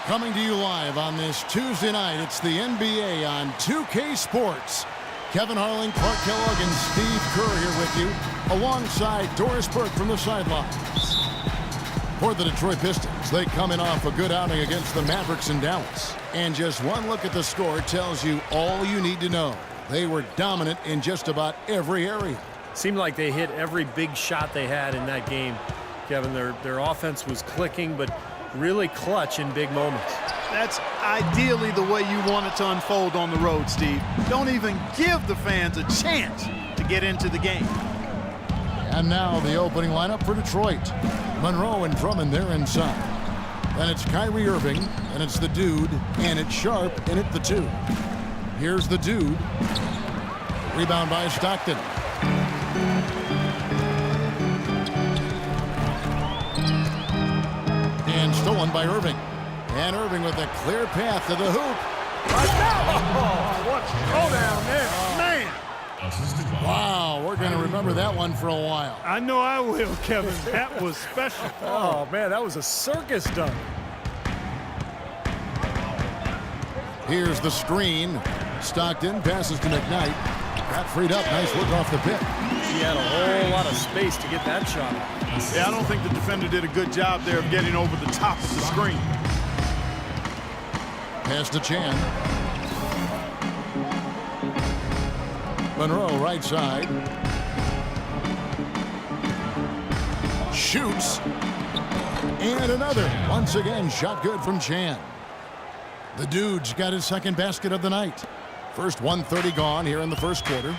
Coming to you live on this Tuesday night, it's the NBA on 2K Sports. Kevin Harlan, Clark Kellogg, and Steve Kerr here with you, alongside Doris Burke from the sidelines. For the Detroit Pistons, they come in off a good outing against the Mavericks in Dallas. And just one look at the score tells you all you need to know. They were dominant in just about every area. Seemed like they hit every big shot they had in that game, Kevin. Their offense was clicking, but really clutch in big moments. That's ideally the way you want it to unfold on the road, Steve. Don't even give the fans a chance to get into the game. And now the opening lineup for Detroit. Monroe and Drummond there inside. Then it's Kyrie Irving, and it's the Dude, and it's Sharp in at the 2. Here's the Dude. Rebound by Stockton. And stolen by Irving. And Irving with a clear path to the hoop. Right now. Oh, what throw down there, man. Wow, we're going to remember that one for a while. I know I will, Kevin. That was special. Oh, man, that was a circus dunk. Here's the screen. Stockton passes to McKnight. Got freed up. Nice work off the pick. He had a whole lot of space to get that shot. Yeah, I don't think the defender did a good job there of getting over the top of the screen. Pass to Chan. Monroe right side. Shoots. And another. Once again, shot good from Chan. The Dude's got his second basket of the night. First 1:30 gone here in the first quarter.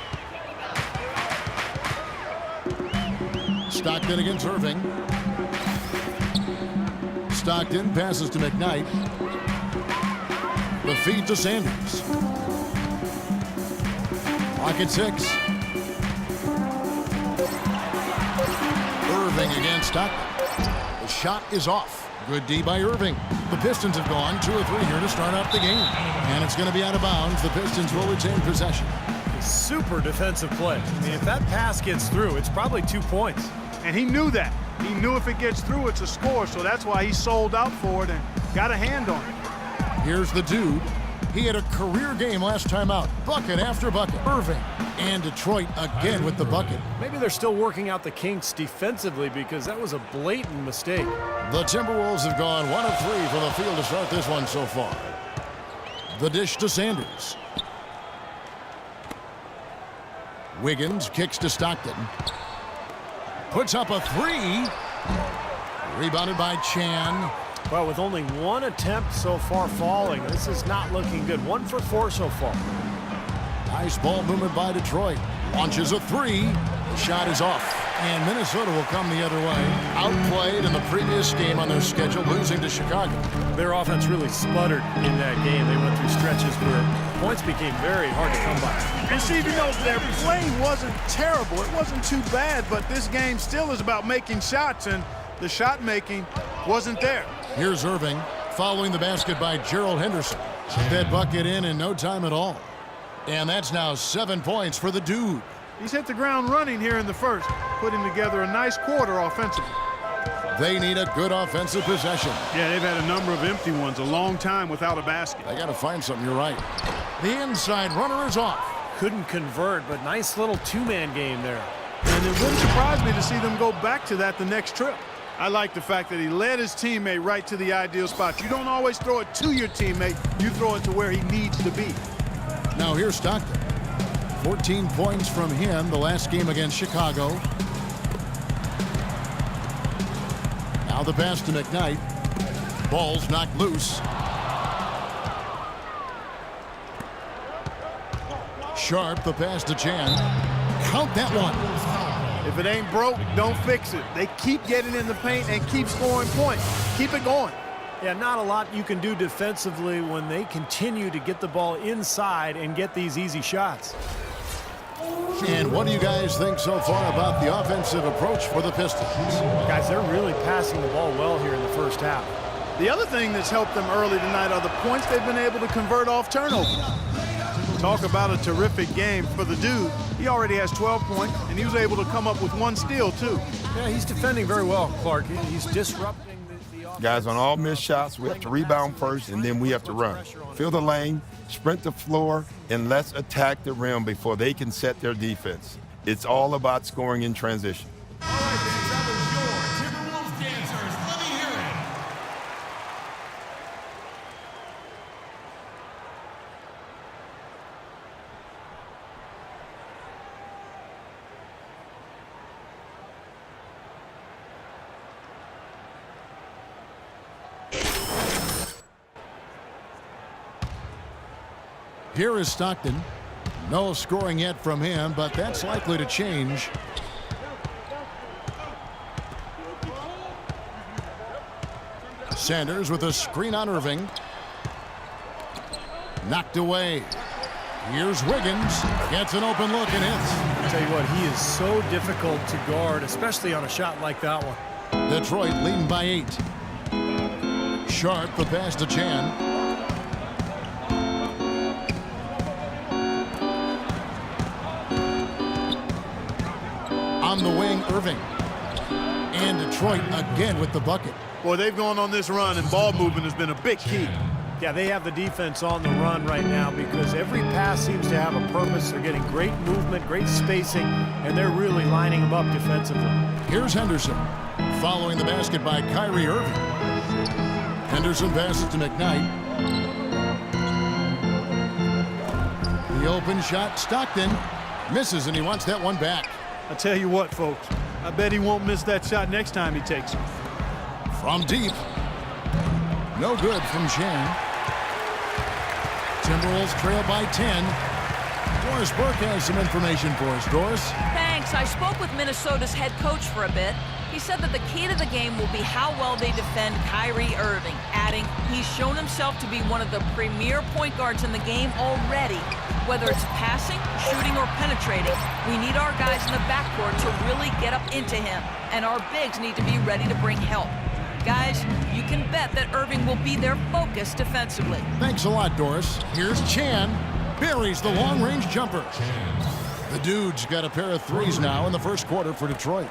Stockton against Irving. Stockton passes to McKnight. The feed to Sanders. Clock at 6. Irving against Stockton. The shot is off. Good D by Irving. The Pistons have gone 2 or 3 here to start off the game. And it's going to be out of bounds. The Pistons will retain possession. Super defensive play. I mean, if that pass gets through, it's probably 2 points. And he knew that. He knew if it gets through, it's a score. So that's why he sold out for it and got a hand on it. Here's the Dude. He had a career game last time out. Bucket after bucket. Irving. And Detroit again with the bucket. Maybe they're still working out the kinks defensively because that was a blatant mistake. The Timberwolves have gone 1 of 3 from the field to start this one so far. The dish to Sanders. Wiggins kicks to Stockton. Puts up a 3. Rebounded by Chan. Well, with only 1 attempt so far falling, this is not looking good. 1 for 4 so far. Nice ball movement by Detroit. Launches a 3. The shot is off. And Minnesota will come the other way. Outplayed in the previous game on their schedule, losing to Chicago. Their offense really sputtered in that game. They went through stretches where points became very hard to come by. And Steve, you know, their play wasn't terrible. It wasn't too bad, but this game still is about making shots, and the shot making wasn't there. Here's Irving following the basket by Gerald Henderson. That bucket in no time at all. And that's now 7 points for the dude. He's hit the ground running here in the first, putting together a nice quarter offensively. They need a good offensive possession. Yeah, they've had a number of empty ones, a long time without a basket. They got to find something, you're right. The inside runner is off. Couldn't convert, but nice little two-man game there. And it wouldn't surprise me to see them go back to that the next trip. I like the fact that he led his teammate right to the ideal spot. You don't always throw it to your teammate. You throw it to where he needs to be. Now here's Stockton. 14 points from him the last game against Chicago. Now the pass to McKnight. Ball's knocked loose. Sharp, the pass to Chan. Count that one. If it ain't broke, don't fix it. They keep getting in the paint and keep scoring points. Keep it going. Yeah, not a lot you can do defensively when they continue to get the ball inside and get these easy shots. And what do you guys think so far about the offensive approach for the Pistons? Guys, they're really passing the ball well here in the first half. The other thing that's helped them early tonight are the points they've been able to convert off turnovers. Talk about a terrific game for the dude. He already has 12 points, and he was able to come up with one steal, too. Yeah, he's defending very well, Clark. He's disrupting the offense. Guys, on all missed shots, we have to rebound first, and then we have to run. Fill the lane, sprint the floor, and let's attack the rim before they can set their defense. It's all about scoring in transition. All right, fans, that was your Timberwolves dancers. Let me hear it. Here is Stockton. No scoring yet from him, but that's likely to change. Sanders with a screen on Irving. Knocked away. Here's Wiggins. Gets an open look and hits. I'll tell you what, he is so difficult to guard, especially on a shot like that one. Detroit leading by 8. Sharp, the pass to Chan. On the wing, Irving. And Detroit again with the bucket. Boy, they've gone on this run, and ball movement has been a big key. Yeah, they have the defense on the run right now because every pass seems to have a purpose. They're getting great movement, great spacing, and they're really lining them up defensively. Here's Henderson. Following the basket by Kyrie Irving. Henderson passes to McKnight. The open shot, Stockton. Misses, and he wants that one back. I tell you what, folks, I bet he won't miss that shot next time he takes it. From deep. No good from Chan. Timberwolves trail by 10. Doris Burke has some information for us. Doris? Thanks. I spoke with Minnesota's head coach for a bit. He said that the key to the game will be how well they defend Kyrie Irving, adding he's shown himself to be one of the premier point guards in the game already. Whether it's passing, shooting, or penetrating, we need our guys in the backcourt to really get up into him, and our bigs need to be ready to bring help. Guys, you can bet that Irving will be their focus defensively. Thanks a lot, Doris. Here's Chan. Buries the long-range jumper. The dude's got a pair of threes now in the first quarter for Detroit.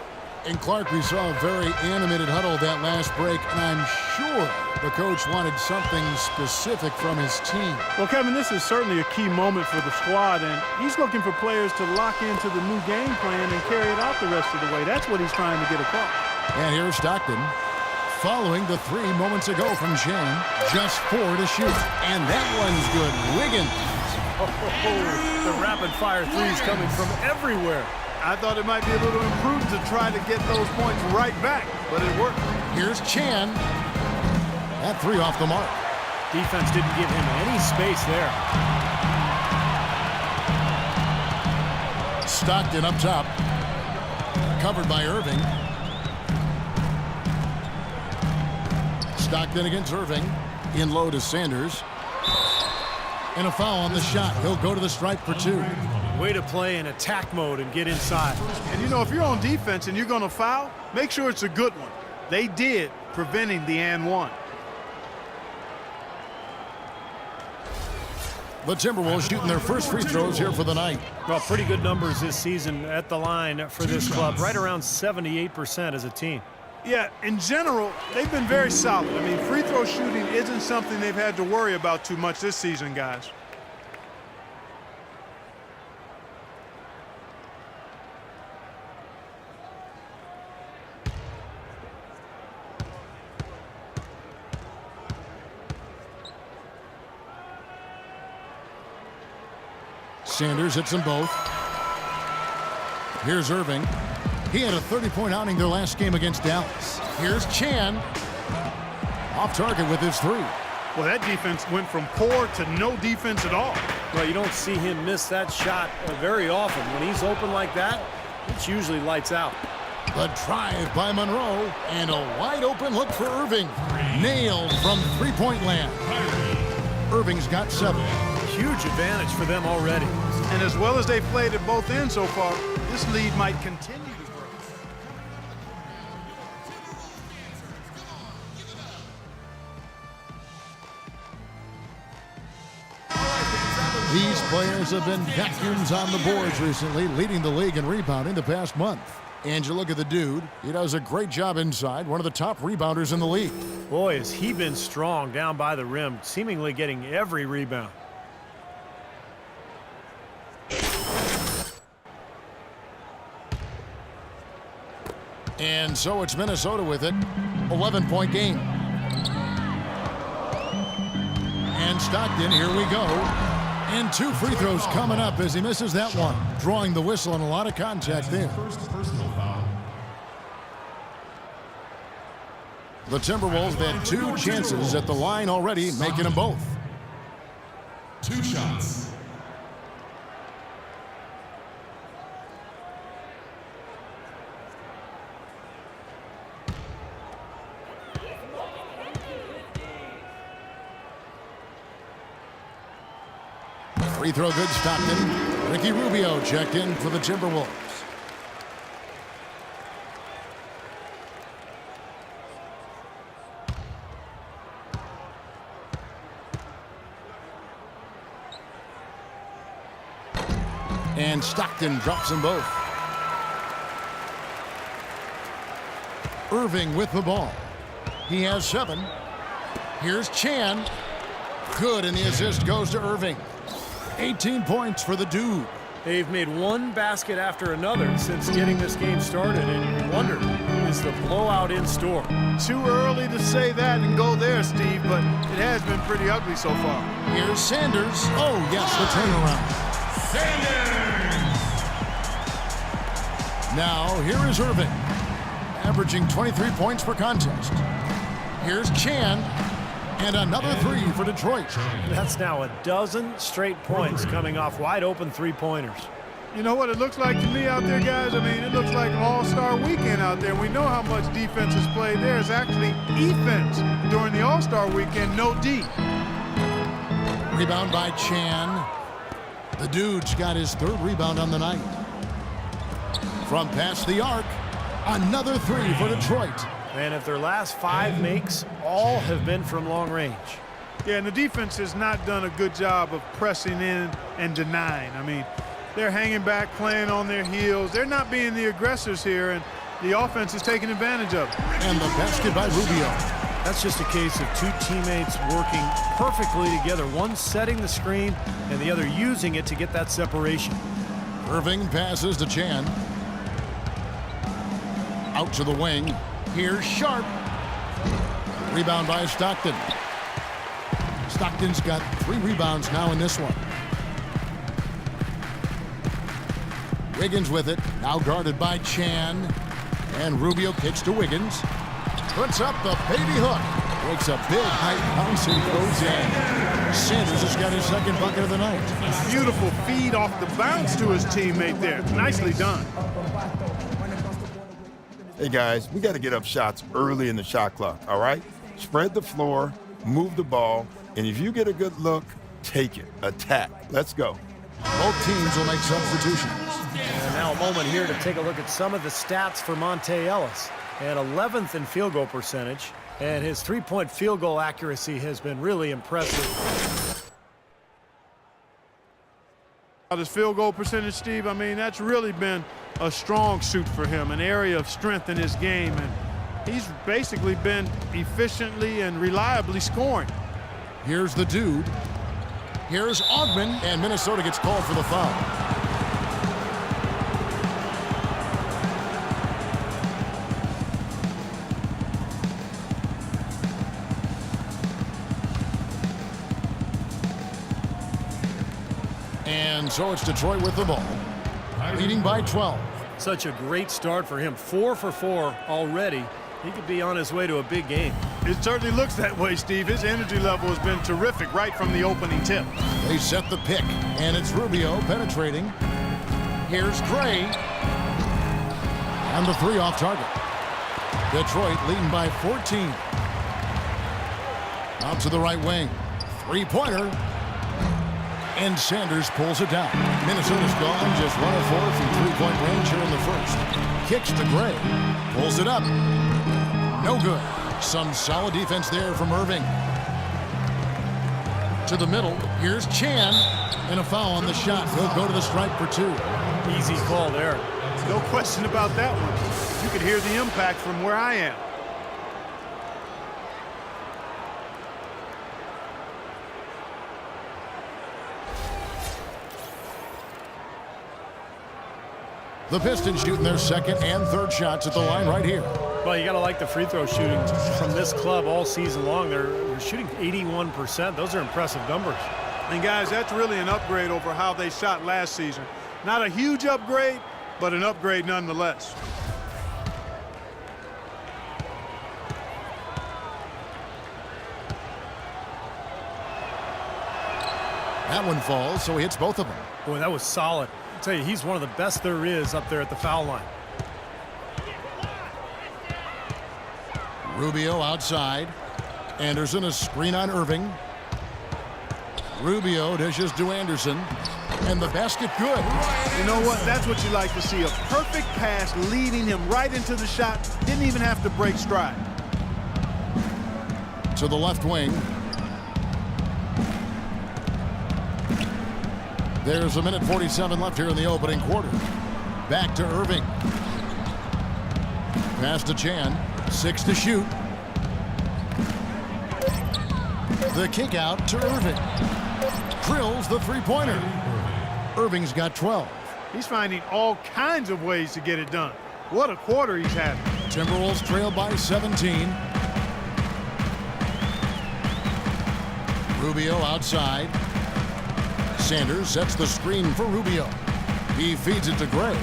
And Clark, we saw a very animated huddle that last break, and I'm sure the coach wanted something specific from his team. Well, Kevin, this is certainly a key moment for the squad, and he's looking for players to lock into the new game plan and carry it out the rest of the way. That's what he's trying to get across. And here's Stockton. Following the 3 moments ago from Chan, just 4 to shoot. And that one's good. Wiggins. The rapid-fire threes coming from everywhere. I thought it might be a little improved to try to get those points right back, but it worked. Here's Chan. That 3 off the mark. Defense didn't give him any space there. Stockton up top. Recovered by Irving. Stockton against Irving. In low to Sanders. And a foul on the shot. He'll go to the stripe for 2. Way to play in attack mode and get inside. And, you know, if you're on defense and you're going to foul, make sure it's a good one. They did, preventing the and one. The Timberwolves shooting their first free throws here for the night. Well, pretty good numbers this season at the line for this club. Right around 78% as a team. Yeah, in general, they've been very solid. I mean, free throw shooting isn't something they've had to worry about too much this season, guys. Sanders hits them both. Here's Irving. He had a 30-point outing their last game against Dallas. Here's Chan. Off target with his 3. Well, that defense went from poor to no defense at all. Well, you don't see him miss that shot very often. When he's open like that, it's usually lights out. The drive by Monroe, and a wide open look for Irving. Nailed from three-point land. Irving's got 7. Huge advantage for them already. And as well as they've played at both ends so far, this lead might continue to grow. These players have been vacuums on the boards recently, leading the league in rebounding the past month. And you look at the dude, he does a great job inside, one of the top rebounders in the league. Boy, has he been strong down by the rim, seemingly getting every rebound. And so it's Minnesota with it. 11-point game. And Stockton, here we go. And 2 free throws coming up as he misses that one. Drawing the whistle and a lot of contact there. The Timberwolves have had 2 chances at the line already, making them both. 2 shots. Free throw good, Stockton. Ricky Rubio checked in for the Timberwolves. And Stockton drops them both. Irving with the ball. He has 7. Here's Chan. Good, and the assist goes to Irving. 18 points for the dude. They've made one basket after another since getting this game started, and you wonder, is the blowout in store? Too early to say that and go there, Steve, but it has been pretty ugly so far. Here's Sanders. Oh, yes, the turnaround. Sanders! Now, here is Irving, averaging 23 points per contest. Here's Chan. And another 3 for Detroit. That's now a dozen straight points coming off wide open 3-pointers. You know what it looks like to me out there, guys? I mean, it looks like an all-star weekend out there. We know how much defense is played there. It's actually defense during the all-star weekend, no D. Rebound by Chan. The dude's got his 3rd rebound on the night. From past the arc, another 3 for Detroit. And if their last 5 makes, all have been from long range. Yeah, and the defense has not done a good job of pressing in and denying. I mean, they're hanging back, playing on their heels. They're not being the aggressors here, and the offense is taking advantage of it. And the basket by Rubio. That's just a case of 2 teammates working perfectly together, one setting the screen and the other using it to get that separation. Irving passes to Chan. Out to the wing. Here's Sharp. Rebound by Stockton. Stockton's got 3 rebounds now in this one. Wiggins with it. Now guarded by Chan. And Rubio kicks to Wiggins. Puts up the baby hook. Makes a big height bounce and goes in. Sanders has got his 2nd bucket of the night. Beautiful feed off the bounce to his teammate there. Nicely done. Hey, guys, we got to get up shots early in the shot clock, all right? Spread the floor, move the ball, and if you get a good look, take it. Attack. Let's go. Both teams will make substitutions. And now a moment here to take a look at some of the stats for Monte Ellis. And 11th in field goal percentage, and his three-point field goal accuracy has been really impressive. His field goal percentage, Steve, I mean, that's really been a strong suit for him, an area of strength in his game, and he's basically been efficiently and reliably scoring. Here's the dude. Here's Augman, and Minnesota gets called for the foul. And so it's Detroit with the ball, leading by 12. Such a great start for him. 4 for 4 already. He could be on his way to a big game. It certainly looks that way, Steve. His energy level has been terrific right from the opening tip. They set the pick, and it's Rubio penetrating. Here's Gray. And the three off target. Detroit leading by 14. Out to the right wing. Three-pointer. And Sanders pulls it down. Minnesota's gone just 1 of 4 from three-point range here in the first. Kicks to Gray. Pulls it up. No good. Some solid defense there from Irving. To the middle. Here's Chan. And a foul on the shot. He'll go to the stripe for 2. Easy call there. No question about that one. You could hear the impact from where I am. The Pistons shooting their second and third shots at the line right here. Well, you got to like the free throw shooting from this club all season long. They're shooting 81%. Those are impressive numbers. And, guys, that's really an upgrade over how they shot last season. Not a huge upgrade, but an upgrade nonetheless. That one falls, so he hits both of them. Boy, that was solid. I'll tell you, he's one of the best there is up there at the foul line. Rubio outside. Anderson a screen on Irving. Rubio dishes to Anderson. And the basket good. You know what? That's what you like to see. A perfect pass leading him right into the shot. Didn't even have to break stride. To the left wing. There's a minute 47 left here in the opening quarter. Back to Irving. Pass to Chan. 6 to shoot. The kick out to Irving. Drills the three-pointer. Irving's got 12. He's finding all kinds of ways to get it done. What a quarter he's having. Timberwolves trail by 17. Rubio outside. Sanders sets the screen for Rubio. He feeds it to Gray.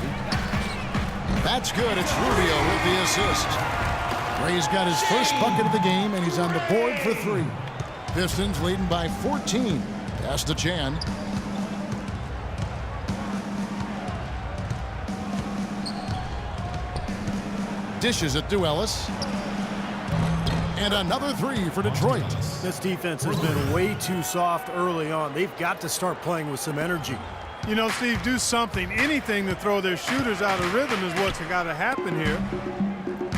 That's good. It's Rubio with the assist. Gray's got his first bucket of the game, and he's on the board for 3. Pistons leading by 14. Pass to Chan. Dishes it to Ellis. And another 3 for Detroit. This defense has been way too soft early on. They've got to start playing with some energy. You know, Steve, do something, anything to throw their shooters out of rhythm is what's got to happen here.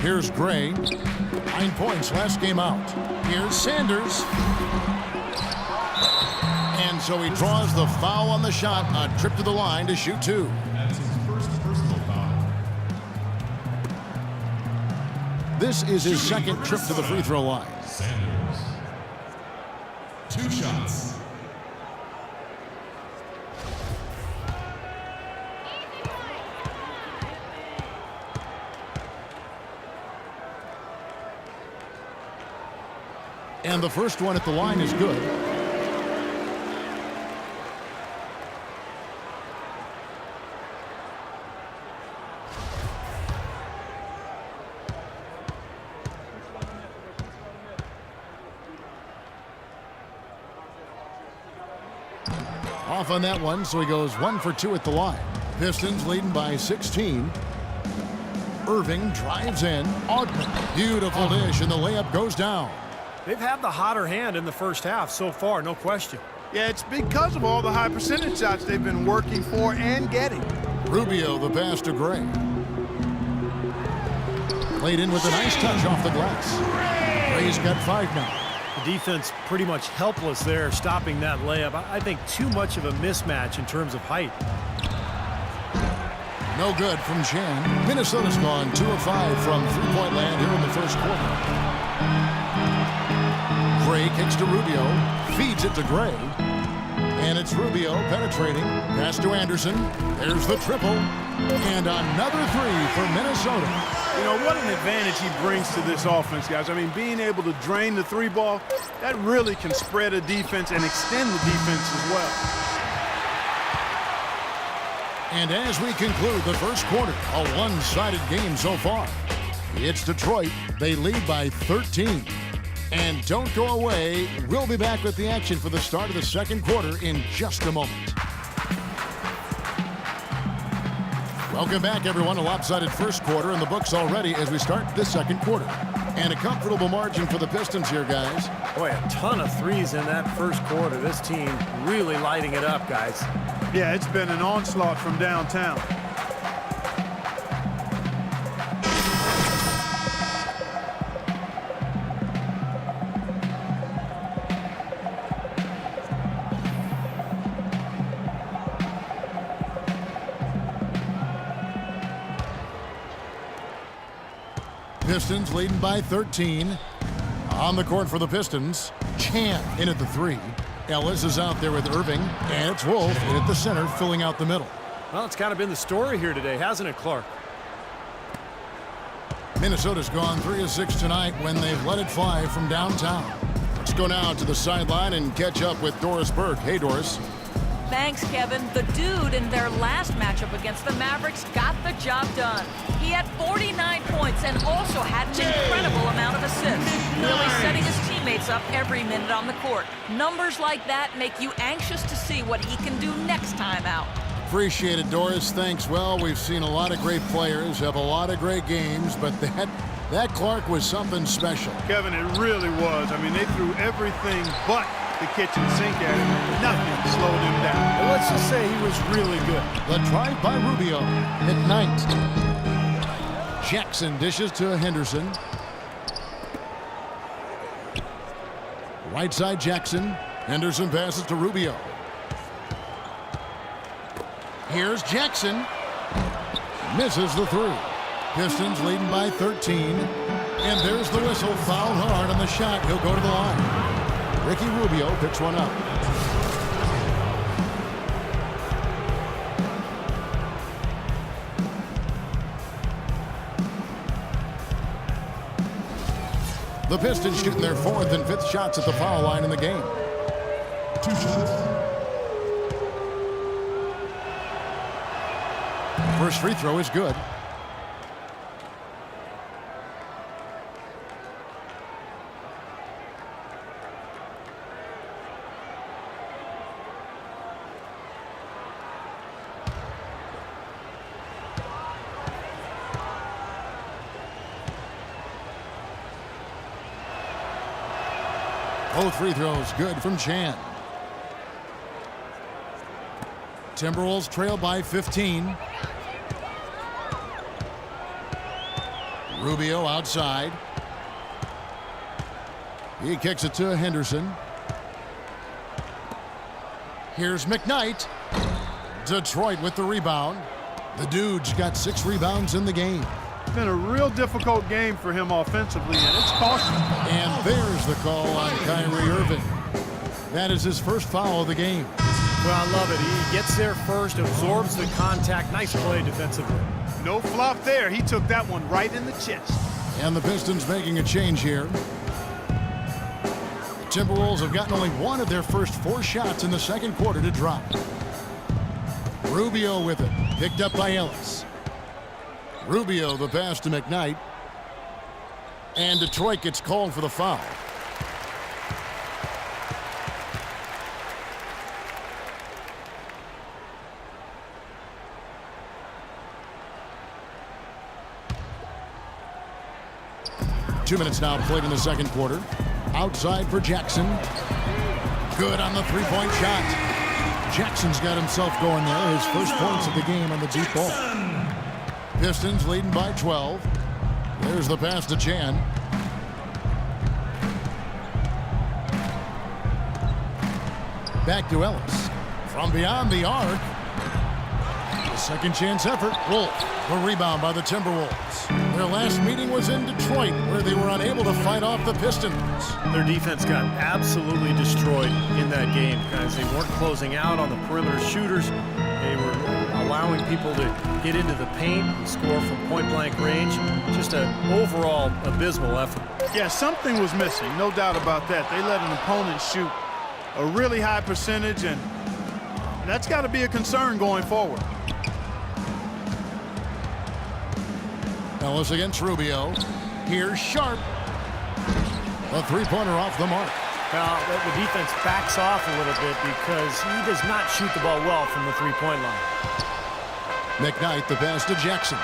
Here's Gray. 9 points last game out. Here's Sanders. And so he draws the foul on the shot. A trip to the line to shoot 2. That's his first personal foul. This is his second trip to the free throw line. Sanders. 2 shots. And the first one at the line is good. Off on that one, so he goes 1 for 2 at the line. Pistons leading by 16. Irving drives in. Augment. Beautiful dish, and the layup goes down. They've had the hotter hand in the first half so far, no question. Yeah, it's because of all the high percentage shots they've been working for and getting. Rubio, the pass to Gray. Played in with a nice touch off the glass. Gray's got 5 now. The defense pretty much helpless there, stopping that layup. I think too much of a mismatch in terms of height. No good from Chan. Minnesota's gone 2 of 5 from three-point land here in the first quarter. Gray kicks to Rubio, feeds it to Gray. And it's Rubio penetrating. Pass to Anderson. There's the triple. And another 3 for Minnesota. You know, what an advantage he brings to this offense, guys. I mean, being able to drain the 3-ball, that really can spread a defense and extend the defense as well. And as we conclude the first quarter, a one-sided game so far. It's Detroit. They lead by 13. And don't go away. We'll be back with the action for the start of the second quarter in just a moment. Welcome back, everyone. A lopsided first quarter in the books already as we start the second quarter. And a comfortable margin for the Pistons here, guys. Boy, a ton of threes in that first quarter. This team really lighting it up, guys. Yeah, it's been an onslaught from downtown. Pistons leading by 13. On the court for the Pistons, Chan in at the 3. Ellis is out there with Irving, and it's Wolf in at the center, filling out the middle. Well, it's kind of been the story here today, hasn't it, Clark? Minnesota's gone 3 of 6 tonight when they've let it fly from downtown. Let's go now to the sideline and catch up with Doris Burke. Hey, Doris. Thanks, Kevin. The dude in their last matchup against the Mavericks got the job done. He had 49 points and also had an incredible amount of assists, really setting his teammates up every minute on the court. Numbers like that make you anxious to see what he can do next time out. Appreciate it, Doris. Thanks. Well, we've seen a lot of great players have a lot of great games, but that Clark was something special. Kevin, it really was. I mean, they threw everything but the kitchen sink at him. Nothing slowed him down. Well, let's just say he was really good. The drive by Rubio at 9. Jackson dishes to Henderson. Right side Jackson. Henderson passes to Rubio. Here's Jackson. Misses the 3. Pistons leading by 13. And there's the whistle. Fouled hard on the shot. He'll go to the line. Ricky Rubio picks one up. The Pistons shooting their 4th and 5th shots at the foul line in the game. 2 shots. First free throw is good. Both free throws good from Chan. Timberwolves trail by 15. Rubio outside. He kicks it to Henderson. Here's McKnight. Detroit with the rebound. The dude's got 6 rebounds in the game. It's been a real difficult game for him offensively, and it's costing him. And there's the call on Kyrie Irving. That is his first foul of the game. Well, I love it. He gets there first, absorbs the contact. Nice play defensively. No flop there. He took that one right in the chest. And the Pistons making a change here. Timberwolves have gotten only 1 of their first 4 shots in the second quarter to drop. Rubio with it. Picked up by Ellis. Rubio the pass to McKnight. And Detroit gets called for the foul. 2 minutes now played in the second quarter. Outside for Jackson. Good on the three-point shot. Jackson's got himself going there. His first points of the game on the deep ball. Pistons leading by 12. There's the pass to Chan. Back to Ellis. From beyond the arc. Second chance effort. Wolf. The rebound by the Timberwolves. Their last meeting was in Detroit, where they were unable to fight off the Pistons. Their defense got absolutely destroyed in that game because they weren't closing out on the perimeter shooters. They were allowing people to get into the paint and score from point-blank range. Just an overall abysmal effort. Yeah, something was missing, no doubt about that. They let an opponent shoot a really high percentage, and that's got to be a concern going forward. Ellis against Rubio. Here's Sharp. A three-pointer off the mark. Now, the defense backs off a little bit because he does not shoot the ball well from the three-point line. McKnight, the pass to Jackson.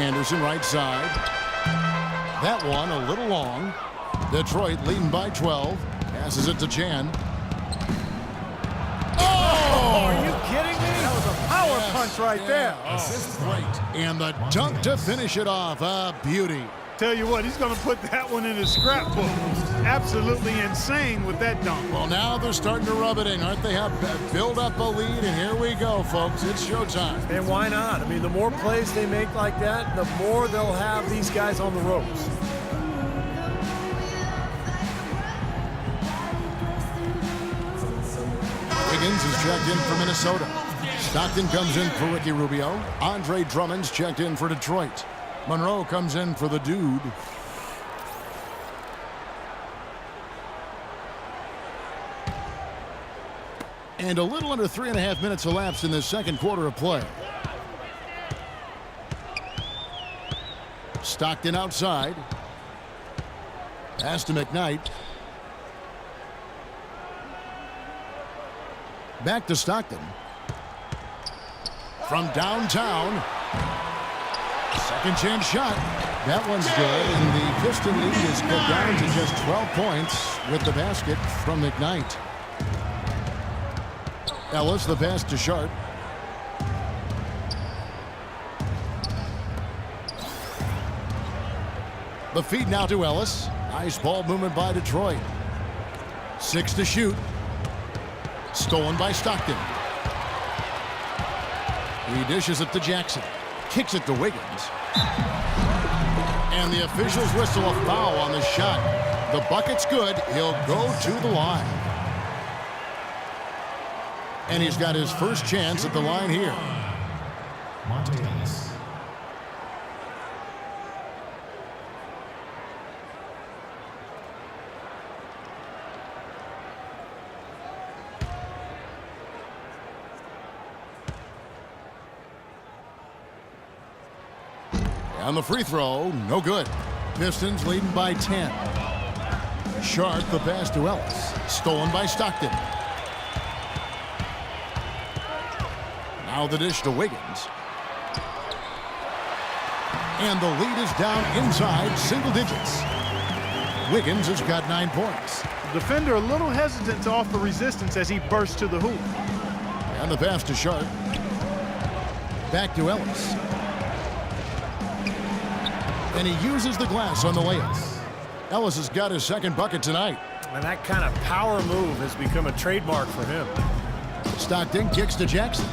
Anderson right side. That one a little long. Detroit leading by 12. Passes it to Chan. Are you kidding me? That was a power punch right there. Assist right. And the dunk to finish it off. A beauty. Tell you what, he's going to put that one in his scrapbook. Absolutely insane with that dunk. Well, now they're starting to rub it in, aren't they? Have build up a lead, and here we go, folks. It's showtime. And why not? I mean, the more plays they make like that, the more they'll have these guys on the ropes. Wiggins is checked in for Minnesota. Stockton comes in for Ricky Rubio. Andre Drummond's checked in for Detroit. Monroe comes in for the Dude. And a little under 3.5 minutes elapsed in this second quarter of play. Stockton outside. Pass to McKnight. Back to Stockton. From downtown. Second chance shot. That one's good, and the Piston lead is cut down to just 12 points with the basket from McKnight. Ellis, the pass to Sharp. The feed now to Ellis. Nice ball movement by Detroit. 6 to shoot. Stolen by Stockton. He dishes it to Jackson. Kicks it to Wiggins. And the officials whistle a foul on the shot. The bucket's good. He'll go to the line. And he's got his first chance at the line here. On the free throw, no good. Pistons leading by 10. Sharp, the pass to Ellis. Stolen by Stockton. Now the dish to Wiggins. And the lead is down inside single digits. Wiggins has got 9 points. The defender a little hesitant to offer resistance as he bursts to the hoop. And the pass to Sharp. Back to Ellis. And he uses the glass on the layup. Ellis has got his second bucket tonight. And that kind of power move has become a trademark for him. Stockton kicks to Jackson.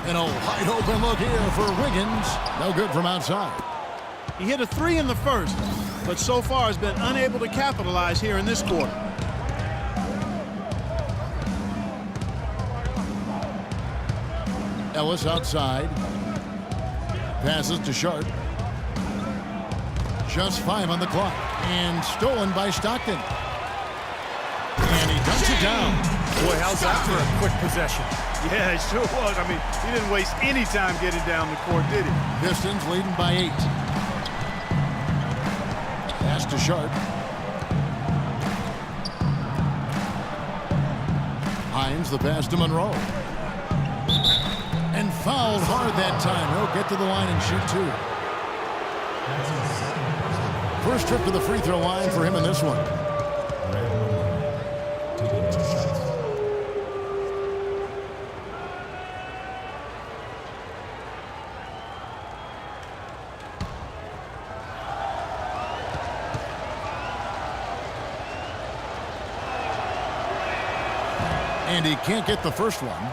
And a wide open look here for Wiggins. No good from outside. He hit a 3 in the first, but so far has been unable to capitalize here in this quarter. Ellis outside. Passes to Sharp. Just 5 on the clock. And stolen by Stockton. And he dumps it down. Boy, how's that for a quick possession? Yeah, it sure was. I mean, he didn't waste any time getting down the court, did he? Pistons leading by 8. Pass to Sharp. Hines, the pass to Monroe. And fouled hard that time. He'll get to the line and shoot two. First trip to the free throw line for him in this one. And he can't get the first one.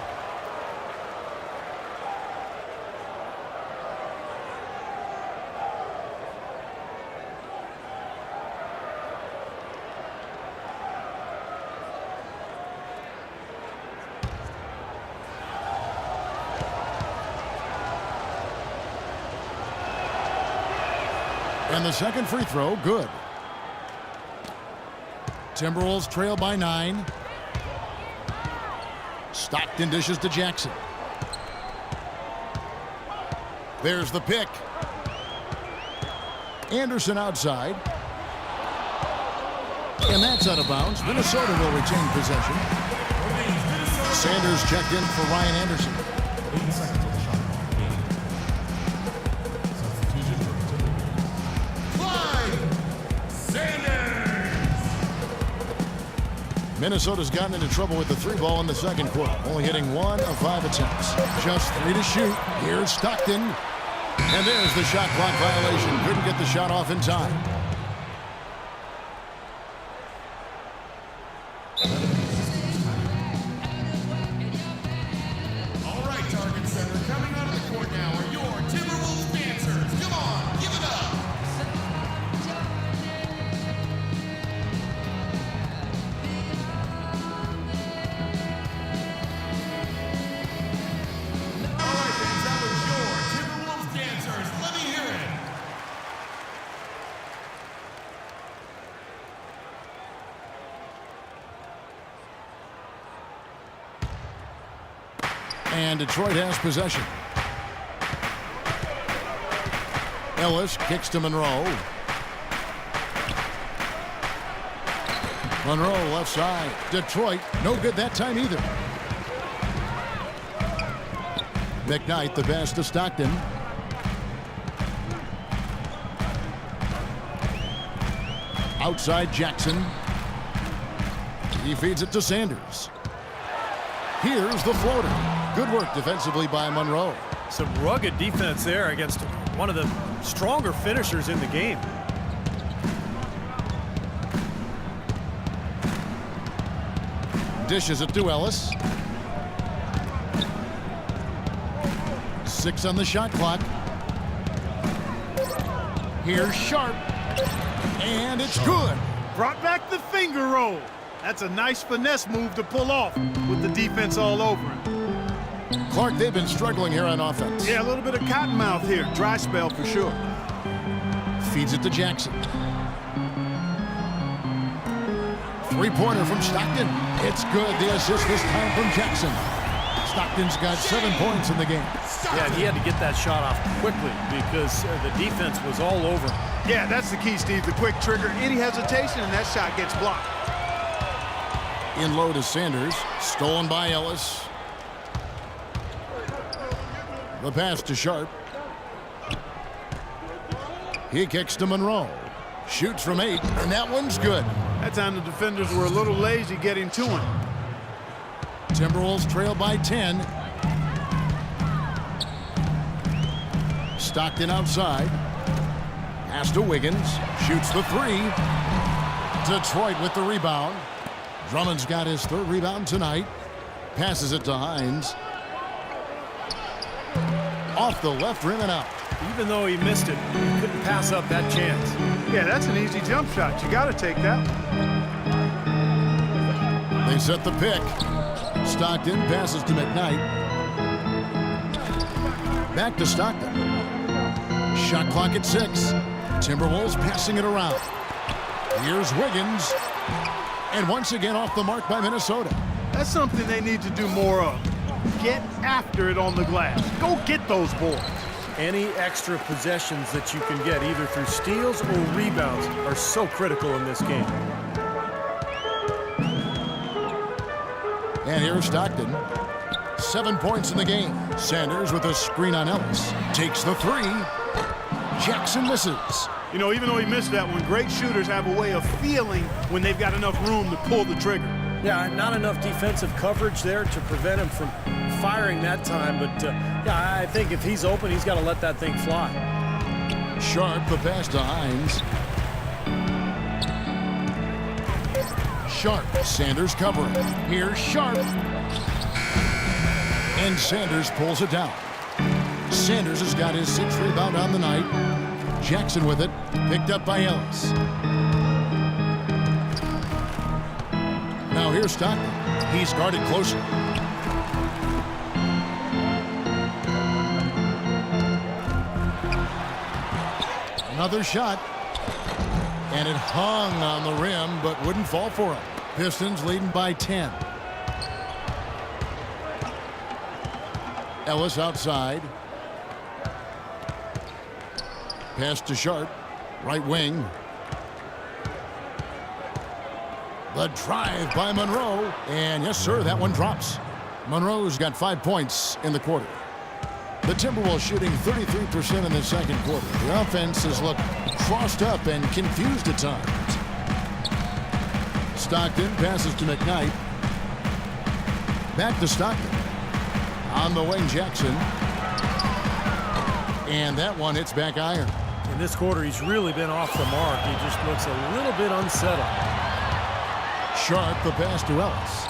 And the second free throw, good. Timberwolves trail by 9. Stockton dishes to Jackson. There's the pick. Anderson outside. And that's out of bounds. Minnesota will retain possession. Sanders checked in for Ryan Anderson. Minnesota's gotten into trouble with the 3 ball in the second quarter, only hitting 1 of 5 attempts. Just 3 to shoot. Here's Stockton. And there's the shot clock violation. Couldn't get the shot off in time. All right, target center, coming out of the court now are your Timberwolves dancers. Come on, give it up. All right, fans, that was your Timberwolves dancers. Let me hear it. And Detroit has possession. Ellis kicks to Monroe. Monroe left side. Detroit, no good that time either. McKnight, the pass to Stockton. Outside Jackson. He feeds it to Sanders. Here's the floater. Good work defensively by Monroe. Some rugged defense there against one of the stronger finishers in the game. Dishes it to Ellis. 6 on the shot clock. Here's Sharp. And it's good. Brought back the finger roll. That's a nice finesse move to pull off with the defense all over him. Clark, they've been struggling here on offense. Yeah, a little bit of cottonmouth here. Dry spell for sure. Feeds it to Jackson. 3-pointer from Stockton. It's good. The assist this time from Jackson. Stockton's got 7 points in the game. Yeah, he had to get that shot off quickly because the defense was all over him. Yeah, that's the key, Steve. The quick trigger. Any hesitation, and that shot gets blocked. In low to Sanders. Stolen by Ellis. The pass to Sharp. He kicks to Monroe. Shoots from 8, and that one's good. That time the defenders were a little lazy getting to him. Timberwolves trail by 10. Stockton outside. Pass to Wiggins. Shoots the 3. Detroit with the rebound. Drummond's got his 3rd rebound tonight. Passes it to Hines. Off the left rim and out. Even though he missed it, he couldn't pass up that chance. Yeah, that's an easy jump shot. You got to take that. They set the pick. Stockton passes to McKnight. Back to Stockton. Shot clock at 6. Timberwolves passing it around. Here's Wiggins. And once again off the mark by Minnesota. That's something they need to do more of. Get after it on the glass. Go get those boards. Any extra possessions that you can get, either through steals or rebounds, are so critical in this game. And here's Stockton. 7 points in the game. Sanders with a screen on Ellis. Takes the three. Jackson misses. You know, even though he missed that one, great shooters have a way of feeling when they've got enough room to pull the trigger. Yeah, not enough defensive coverage there to prevent him from firing that time. But, yeah, I think if he's open, he's got to let that thing fly. Sharp, the pass to Hines. Sharp, Sanders covering. Here's Sharp. And Sanders pulls it down. Sanders has got his 6th rebound on the night. Jackson with it, picked up by Ellis. Now here's Stockton. He's guarded closely. Another shot. And it hung on the rim, but wouldn't fall for him. Pistons leading by 10. Ellis outside. Pass to Sharp. Right wing. The drive by Monroe. And yes, sir, that one drops. Monroe's got 5 points in the quarter. The Timberwolves shooting 33% in the second quarter. The offense has looked crossed up and confused at times. Stockton passes to McKnight. Back to Stockton. On the wing, Jackson. And that one hits back iron. In this quarter, he's really been off the mark. He just looks a little bit unsettled. Sharp, the pass to Ellis.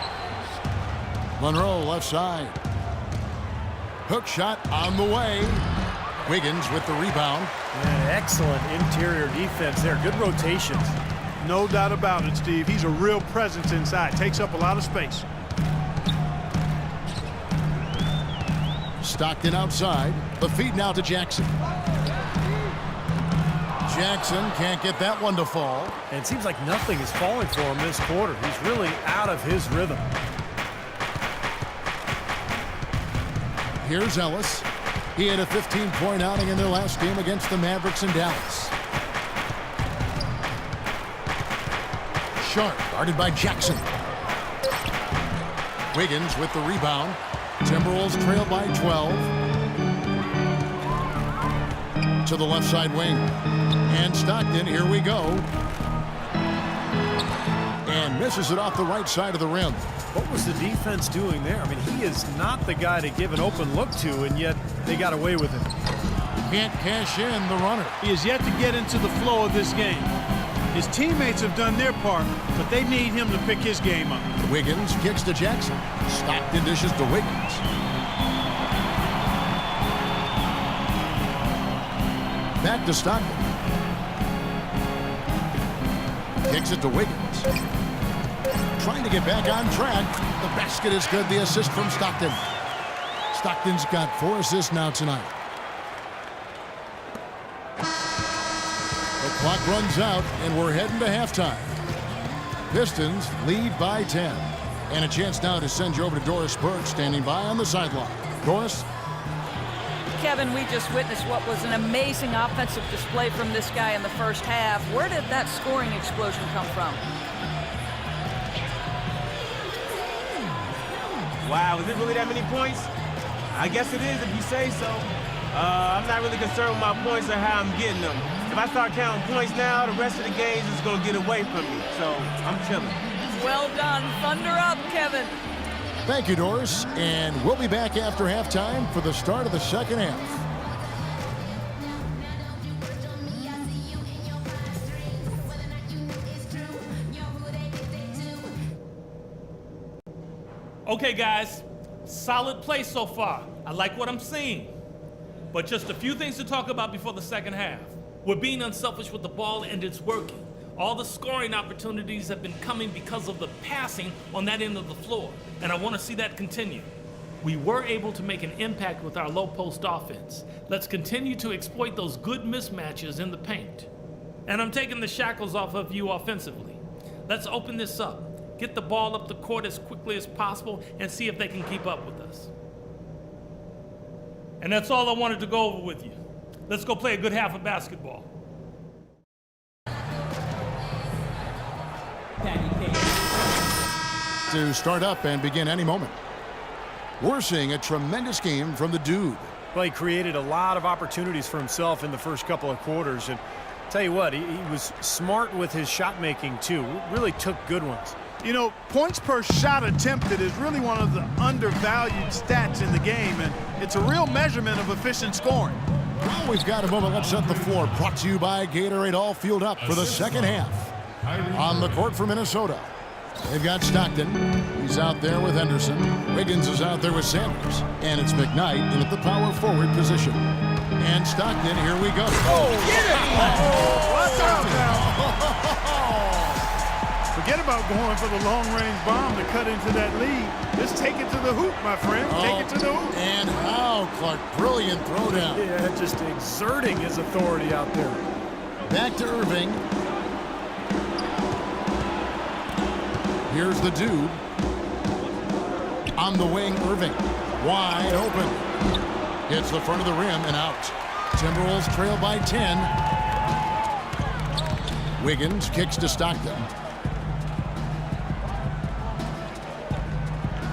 Monroe left side. Hook shot on the way. Wiggins with the rebound. And excellent interior defense there. Good rotations. No doubt about it, Steve. He's a real presence inside. Takes up a lot of space. Stockton outside. The feed now to Jackson. Jackson can't get that one to fall. And it seems like nothing is falling for him this quarter. He's really out of his rhythm. Here's Ellis. He had a 15-point outing in their last game against the Mavericks in Dallas. Sharp, guarded by Jackson. Wiggins with the rebound. Timberwolves trail by 12. To the left side wing. And Stockton, here we go. And misses it off the right side of the rim. What was the defense doing there? I mean, he is not the guy to give an open look to, and yet they got away with it. Can't cash in the runner. He is yet to get into the flow of this game. His teammates have done their part, but they need him to pick his game up. Wiggins kicks to Jackson. Stockton dishes to Wiggins. Back to Stockton. Kicks it to Wiggins. Trying to get back on track. The basket is good. The assist from Stockton. Stockton's got 4 assists now tonight. The clock runs out, and we're heading to halftime. Pistons lead by 10. And a chance now to send you over to Doris Burke, standing by on the sideline. Doris? Kevin, we just witnessed what was an amazing offensive display from this guy in the first half. Where did that scoring explosion come from? Wow, is it really that many points? I guess it is if you say so. I'm not really concerned with my points or how I'm getting them. If I start counting points now, the rest of the game's just going to get away from me. So I'm chilling. Well done. Thunder up, Kevin. Thank you, Doris. And we'll be back after halftime for the start of the second half. Okay, guys, solid play so far. I like what I'm seeing. But just a few things to talk about before the second half. We're being unselfish with the ball, and it's working. All the scoring opportunities have been coming because of the passing on that end of the floor, and I want to see that continue. We were able to make an impact with our low post offense. Let's continue to exploit those good mismatches in the paint. And I'm taking the shackles off of you offensively. Let's open this up. Get the ball up the court as quickly as possible and see if they can keep up with us. And that's all I wanted to go over with you. Let's go play a good half of basketball. To start up and begin any moment. We're seeing a tremendous game from the dude. Well, he created a lot of opportunities for himself in the first couple of quarters. And tell you what, he was smart with his shot making too. Really took good ones. You know, points per shot attempted is really one of the undervalued stats in the game, and it's a real measurement of efficient scoring. Well, we've got a moment. Let's set the floor. Brought to you by Gatorade. All fueled up for the second half. On the court for Minnesota, they've got Stockton. He's out there with Henderson. Wiggins is out there with Sanders. And it's McKnight in at the power forward position. And Stockton, here we go. Oh, get it! Watch out now. Forget about going for the long-range bomb to cut into that lead. Just take it to the hoop, my friend. Take it to the hoop. And how, Clark. Brilliant throwdown. Yeah, just exerting his authority out there. Back to Irving. Here's the dude. On the wing, Irving. Wide open. Hits the front of the rim and out. Timberwolves trail by 10. Wiggins kicks to Stockton.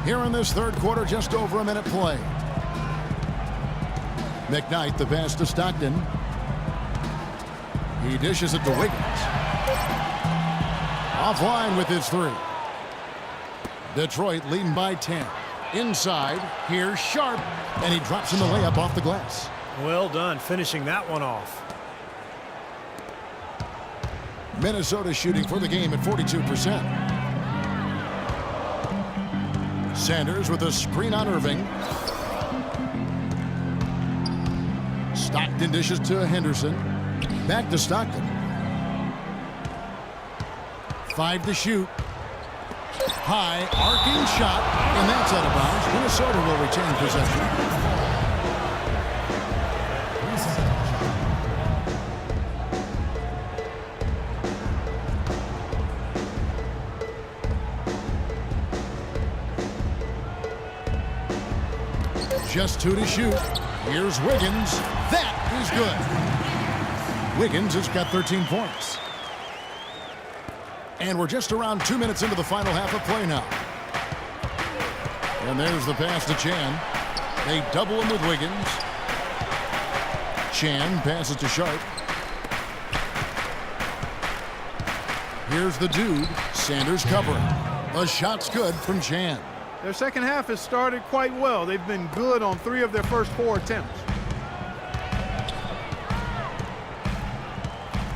Here in this third quarter, just over a minute play. McKnight, the pass to Stockton. He dishes it to Wiggins. Offline with his three. Detroit leading by 10. Inside, here's Sharp, and he drops in the layup off the glass. Well done, finishing that one off. Minnesota shooting for the game at 42%. Sanders with a screen on Irving. Stockton dishes to Henderson. Back to Stockton. 5 to shoot. High, arcing shot, and that's out of bounds. Minnesota will retain possession. Just 2 to shoot. Here's Wiggins. That is good. Wiggins has got 13 points. And we're just around 2 minutes into the final half of play now. And there's the pass to Chan. They double him with Wiggins. Chan passes to Sharp. Here's the dude. Sanders covering. The shot's good from Chan. Their second half has started quite well. They've been good on 3 of their first 4 attempts.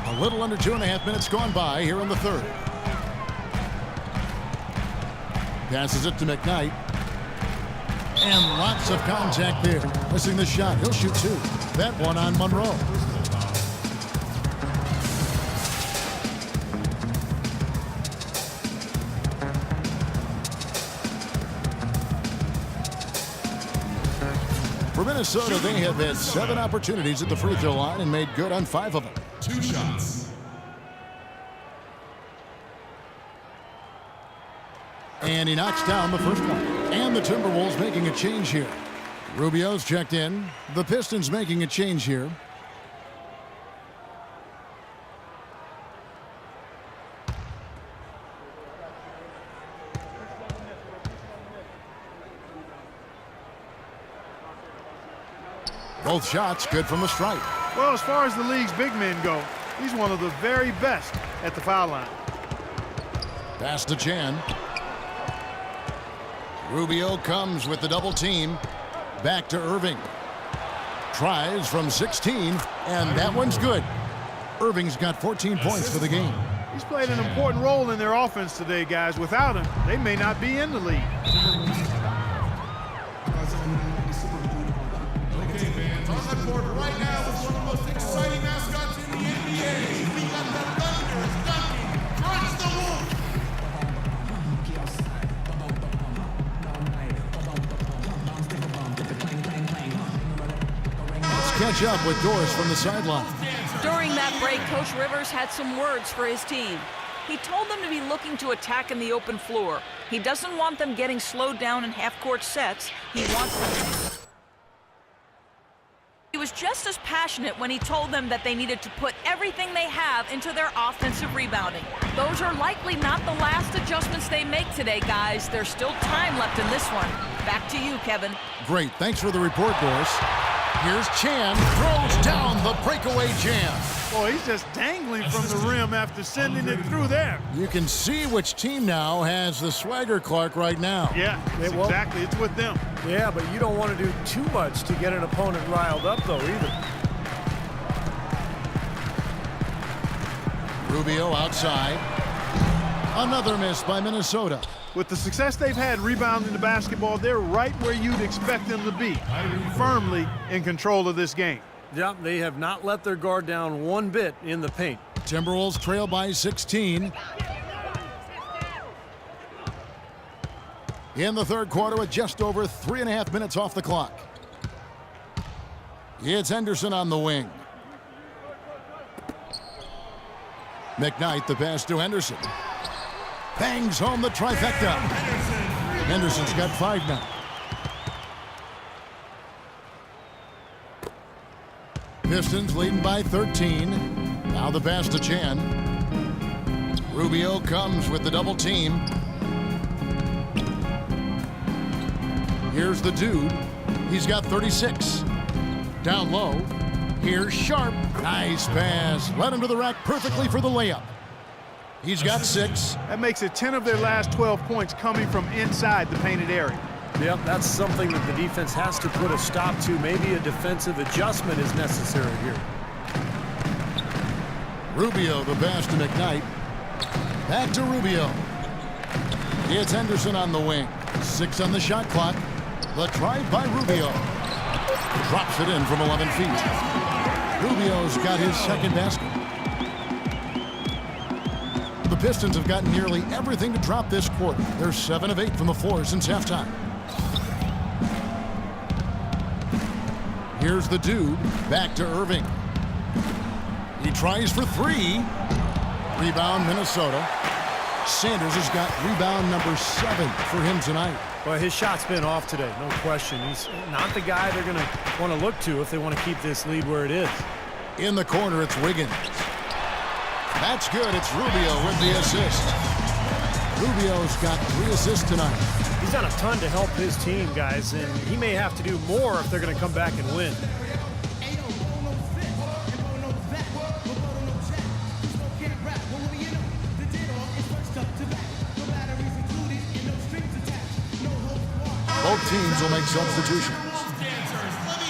A little under 2.5 minutes gone by here in the third. Passes it to McKnight. And lots of contact there. Missing the shot. He'll shoot 2. That one on Monroe. For Minnesota, they have had 7 opportunities at the free throw line and made good on 5 of them. 2 shots. And he knocks down the first one. And the Timberwolves making a change here. Rubio's checked in. The Pistons making a change here. Both shots good from the stripe. Well, as far as the league's big men go, he's one of the very best at the foul line. Pass to Chan. Rubio comes with the double team. Back to Irving. Tries from 16, and that one's good. Irving's got 14 points for the game. He's played an important role in their offense today, guys. Without him, they may not be in the league. Okay, fans, on the court right now is one of the most exciting mascots in the NBA. We got the Thunder dunking towards the Wolves. Let's catch up with Doris from the sideline. During that break, Coach Rivers had some words for his team. He told them to be looking to attack in the open floor. He doesn't want them getting slowed down in half-court sets. He wants them. He was just as passionate when he told them that they needed to put everything they have into their offensive rebounding. Those are likely not the last adjustments they make today, guys. There's still time left in this one. Back to you, Kevin. Great. Thanks for the report, Doris. Here's Chan. Throws down the breakaway jam. Boy, he's just dangling from the rim after sending it through there. You can see which team now has the swagger, Clark, right now. Yeah, exactly. It's with them. Yeah, but you don't want to do too much to get an opponent riled up, though, either. Rubio outside. Another miss by Minnesota. With the success they've had rebounding the basketball, they're right where you'd expect them to be, firmly in control of this game. Yeah, they have not let their guard down one bit in the paint. Timberwolves trail by 16. In the third quarter with just over 3.5 minutes off the clock. It's Henderson on the wing. McKnight, the pass to Henderson. Bangs home the trifecta. Henderson's got 5 now. Pistons leading by 13. Now the pass to Chan. Rubio comes with the double team. Here's the dude. He's got 36. Down low. Here's Sharp. Nice pass. Led him to the rack perfectly for the layup. He's got 6. That makes it 10 of their last 12 points coming from inside the painted area. Yep, that's something that the defense has to put a stop to. Maybe a defensive adjustment is necessary here. Rubio, the pass to McKnight. Back to Rubio. It's Henderson on the wing. 6 on the shot clock. The drive by Rubio. Drops it in from 11 feet. Rubio's got his second basket. The Pistons have gotten nearly everything to drop this quarter. They're 7 of 8 from the floor since halftime. Here's the dude. Back to Irving. He tries for 3. Rebound, Minnesota. Sanders has got rebound number 7 for him tonight. Well, his shot's been off today, no question. He's not the guy they're going to want to look to if they want to keep this lead where it is. In the corner, it's Wiggins. That's good. It's Rubio with the assist. Rubio's got 3 assists tonight. He's done a ton to help his team, guys, and he may have to do more if they're going to come back and win. Both teams will make substitutions.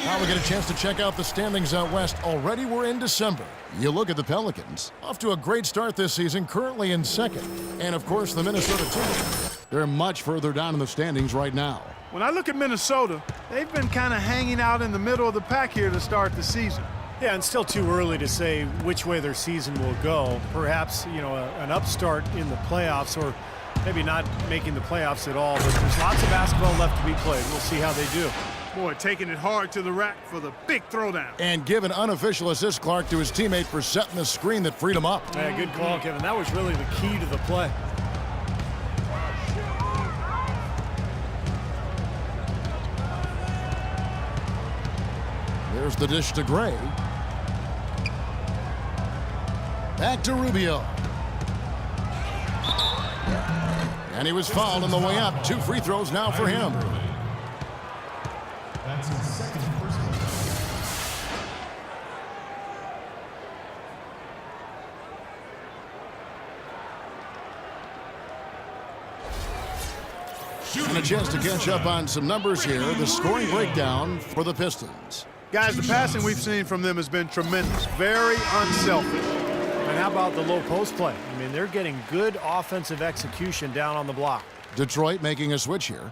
Now we get a chance to check out the standings out west. Already we're in December. You look at the Pelicans. Off to a great start this season, currently in second. And, of course, the Minnesota Timberwolves. They're much further down in the standings right now. When I look at Minnesota, they've been kind of hanging out in the middle of the pack here to start the season. Yeah, and still too early to say which way their season will go. Perhaps, you know, an upstart in the playoffs or maybe not making the playoffs at all. But there's lots of basketball left to be played. We'll see how they do. Boy, taking it hard to the rack for the big throwdown. And give an unofficial assist, Clark, to his teammate for setting the screen that freed him up. Yeah, good call, Kevin. That was really the key to the play. There's the dish to Gray. Back to Rubio. And he was fouled on the way up. 2 free throws now for him. That's his second personal. And a chance to catch up on some numbers here. The scoring breakdown for the Pistons. Guys, the passing we've seen from them has been tremendous. Very unselfish. And how about the low post play? I mean, they're getting good offensive execution down on the block. Detroit making a switch here.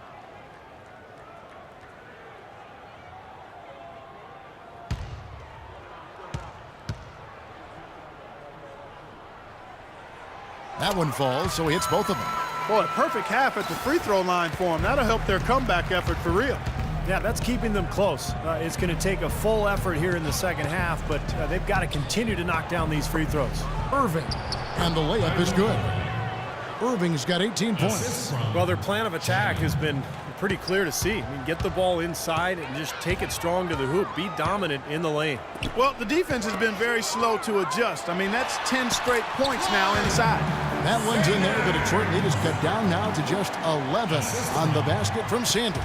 That one falls, so he hits both of them. Boy, a perfect half at the free throw line for them. That'll help their comeback effort for real. Yeah, that's keeping them close. It's going to take a full effort here in the second half, but they've got to continue to knock down these free throws. Irving, and the layup is good. Irving's got 18 points. Well, their plan of attack has been pretty clear to see. I mean, get the ball inside and just take it strong to the hoop. Be dominant in the lane. Well, the defense has been very slow to adjust. I mean, that's 10 straight points now inside. That one's in there. The Detroit lead is cut down now to just 11 on the basket from Sanders.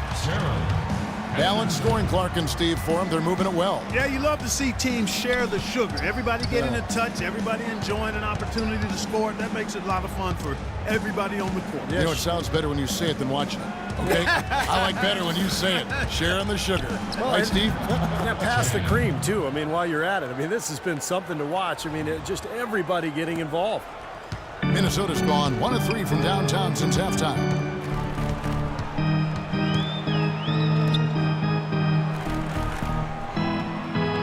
Balanced scoring, Clark and Steve, for them. They're moving it well. Yeah, you love to see teams share the sugar. Everybody getting a touch, everybody enjoying an opportunity to score. That makes it a lot of fun for everybody on the court. You know, it sounds better when you say it than watching it, okay? I like better when you say it. Sharing the sugar. Right, Steve? Yeah, pass the cream, too. I mean, while you're at it. I mean, this has been something to watch. I mean, just everybody getting involved. Minnesota's gone 1 of 3 from downtown since halftime.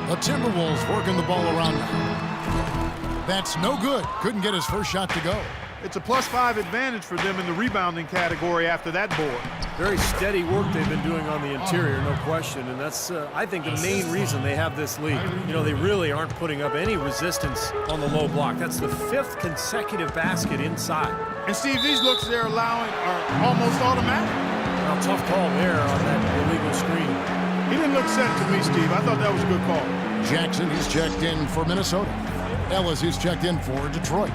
The Timberwolves working the ball around now. That's no good. Couldn't get his first shot to go. It's a +5 advantage for them in the rebounding category after that board. Very steady work they've been doing on the interior, no question. And that's, I think, the main reason they have this lead. You know, they really aren't putting up any resistance on the low block. That's the 5th consecutive basket inside. And Steve, these looks they're allowing are almost automatic. Well, tough call there on that illegal screen. He didn't look set to me, Steve. I thought that was a good call. Jackson, he's checked in for Minnesota. Ellis, he's checked in for Detroit.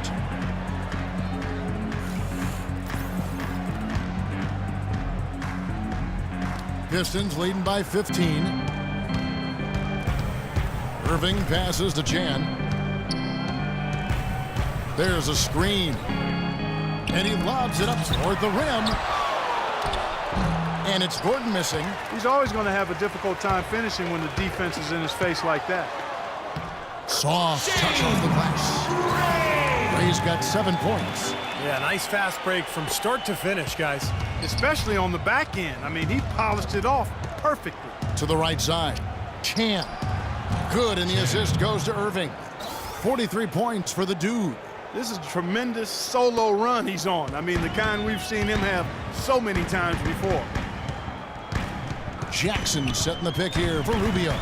Pistons leading by 15. Irving passes to Chan. There's a screen. And he lobs it up toward the rim. And it's Gordon missing. He's always going to have a difficult time finishing when the defense is in his face like that. Soft touch off the glass. Ray's got 7 points. Yeah, nice fast break from start to finish, guys. Especially on the back end. I mean, he polished it off perfectly. To the right side. Chan. Good, and the assist goes to Irving. 43 points for the dude. This is a tremendous solo run he's on. I mean, the kind we've seen him have so many times before. Jackson setting the pick here for Rubio.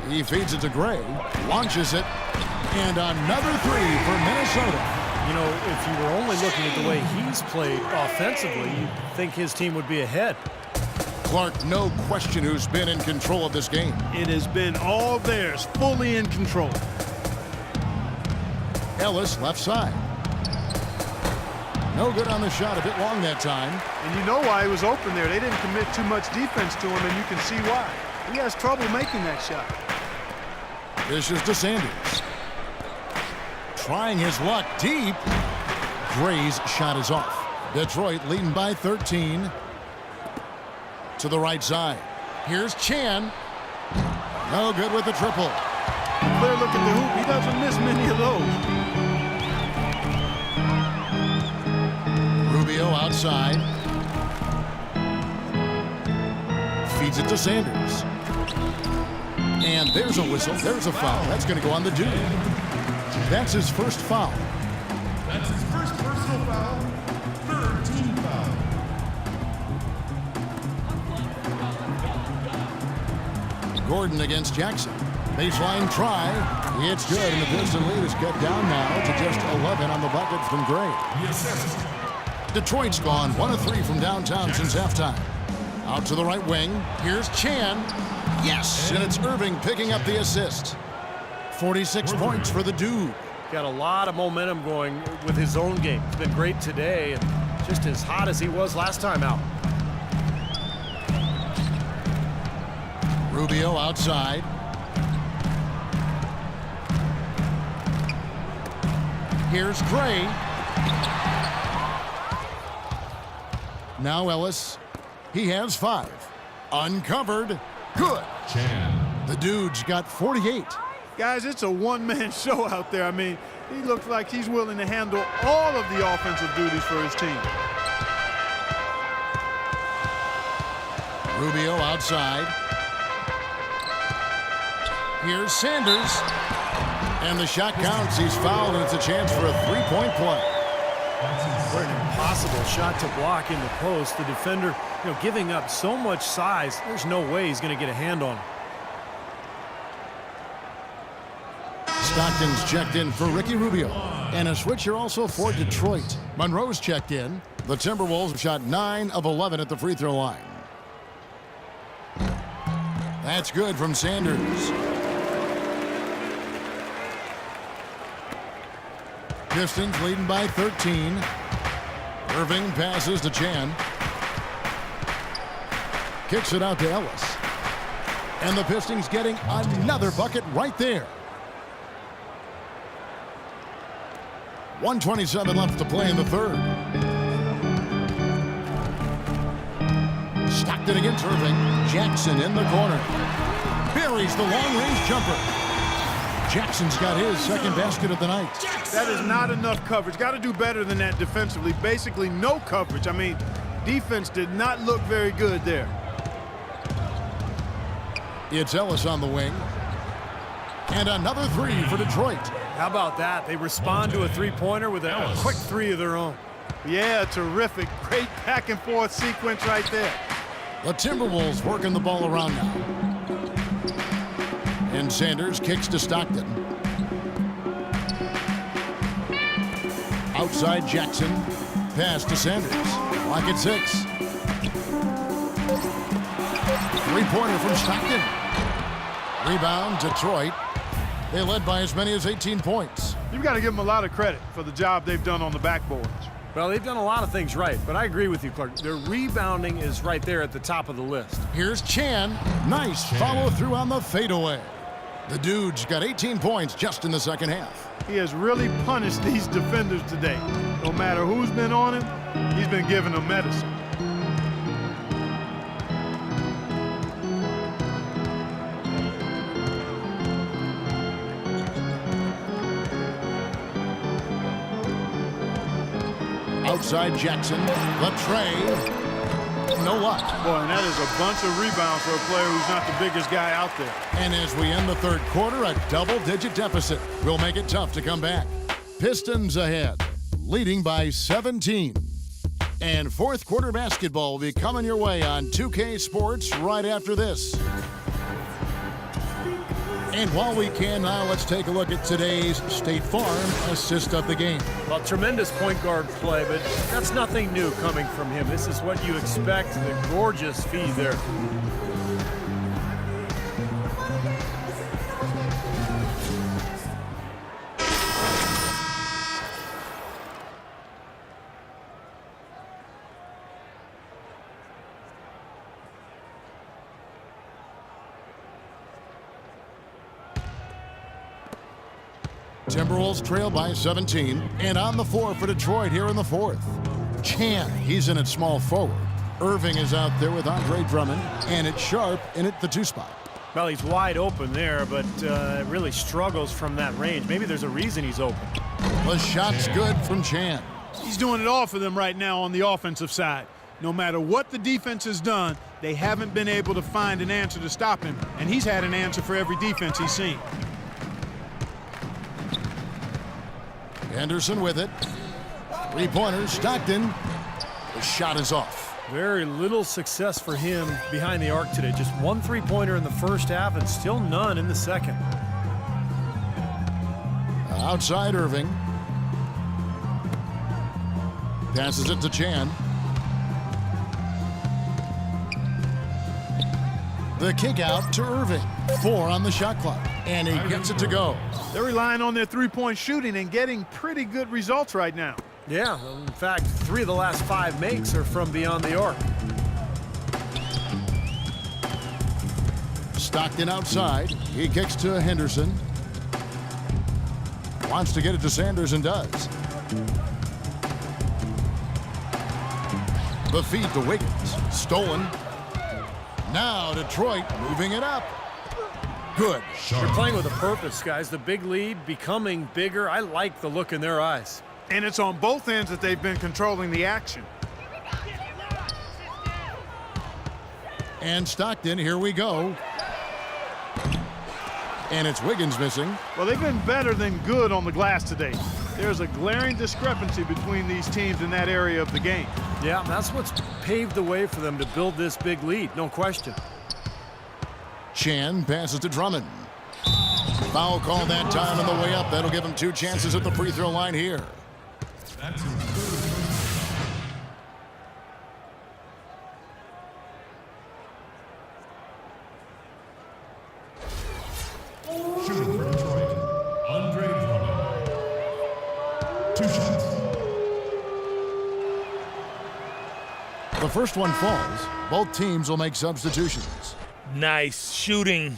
He feeds it to Gray, launches it, and another 3 for Minnesota. You know, if you were only looking at the way he's played offensively, you'd think his team would be ahead. Clark, no question who's been in control of this game. It has been all theirs, fully in control. Ellis, left side. No good on the shot, a bit long that time. And you know why he was open there. They didn't commit too much defense to him, and you can see why. He has trouble making that shot. This is to Sanders. Trying his luck deep. Gray's shot is off. Detroit leading by 13. To the right side. Here's Chan. No good with the triple. Clear look at the hoop. He doesn't miss many of those. Rubio outside. Feeds it to Sanders. And there's a whistle. There's a foul. That's going to go on the dude. That's his first foul. That's his first personal foul. Third team foul. Gordon against Jackson. Baseline try. It's good, and the Piston lead is cut down now to just 11 on the bucket from Gray. Detroit's gone 1 of 3 from downtown since halftime. Out to the right wing. Here's Chan. Yes, and it's Irving picking up the assist. 46 points for the dude. Got a lot of momentum going with his own game. It's been great today and just as hot as he was last time out. Rubio outside. Here's Gray. Now Ellis. He has 5. Uncovered. Good. The dude's got 48. Guys, it's a one-man show out there. I mean, he looks like he's willing to handle all of the offensive duties for his team. Rubio outside. Here's Sanders. And the shot counts. He's fouled, and it's a chance for a 3-point play. What an impossible shot to block in the post. The defender, giving up so much size, there's no way he's going to get a hand on him. Stockton's checked in for Ricky Rubio. And a switcher also for Detroit. Monroe's checked in. The Timberwolves have shot 9 of 11 at the free throw line. That's good from Sanders. Pistons leading by 13. Irving passes to Chan. Kicks it out to Ellis. And the Pistons getting another bucket right there. 1:27 left to play in the third. Stockton against Irving. Jackson in the corner. Buries the long-range jumper. Jackson's got his second basket of the night. That is not enough coverage. Got to do better than that defensively. Basically no coverage. I mean, defense did not look very good there. It's Ellis on the wing. And another three for Detroit. How about that? They respond to a three-pointer with a quick three of their own. Yeah, terrific. Great back-and-forth sequence right there. The Timberwolves working the ball around now. And Sanders kicks to Stockton. Outside Jackson. Pass to Sanders. Lock at 6. Three-pointer from Stockton. Rebound, Detroit. They led by as many as 18 points. You've got to give them a lot of credit for the job they've done on the backboards. Well, they've done a lot of things right, but I agree with you, Clark. Their rebounding is right there at the top of the list. Here's Chan. Nice follow-through on the fadeaway. The dude's got 18 points just in the second half. He has really punished these defenders today. No matter who's been on him, he's been giving them medicine. Outside Jackson, the tray, no luck. Boy, and that is a bunch of rebounds for a player who's not the biggest guy out there. And as we end the third quarter, a double-digit deficit will make it tough to come back. Pistons ahead, leading by 17. And fourth quarter basketball will be coming your way on 2K Sports right after this. And while we can now, let's take a look at today's State Farm assist of the game. Well, tremendous point guard play, but that's nothing new coming from him. This is what you expect. The gorgeous feed there. Timberwolves trail by 17, and on the floor for Detroit here in the fourth. Chan, he's in at small forward. Irving is out there with Andre Drummond, and it's Sharp in at the 2 spot. Well, he's wide open there, but really struggles from that range. Maybe there's a reason he's open. The shot's good from Chan. He's doing it all for them right now on the offensive side. No matter what the defense has done, they haven't been able to find an answer to stop him, and he's had an answer for every defense he's seen. Henderson with it. Three-pointers, Stockton. The shot is off. Very little success for him behind the arc today. Just one three-pointer in the first half and still none in the second. Outside Irving. Passes it to Chan. The kick out to Irving. 4 on the shot clock. And he gets it to go. They're relying on their three-point shooting and getting pretty good results right now. Yeah, in fact, 3 of the last 5 makes are from beyond the arc. Stockton outside. He kicks to Henderson. Wants to get it to Sanders and does. The feed to Wiggins. Stolen. Now Detroit moving it up. Good. They're playing with a purpose, guys. The big lead becoming bigger. I like the look in their eyes. And it's on both ends that they've been controlling the action. And Stockton, here we go. And it's Wiggins missing. Well, they've been better than good on the glass today. There's a glaring discrepancy between these teams in that area of the game. Yeah, that's what's paved the way for them to build this big lead, no question. Chan passes to Drummond. Foul call that time on the way up. That'll give him 2 chances at the free throw line here. Shooting for Detroit, Andre Drummond. first one falls, both teams will make substitutions. Nice shooting.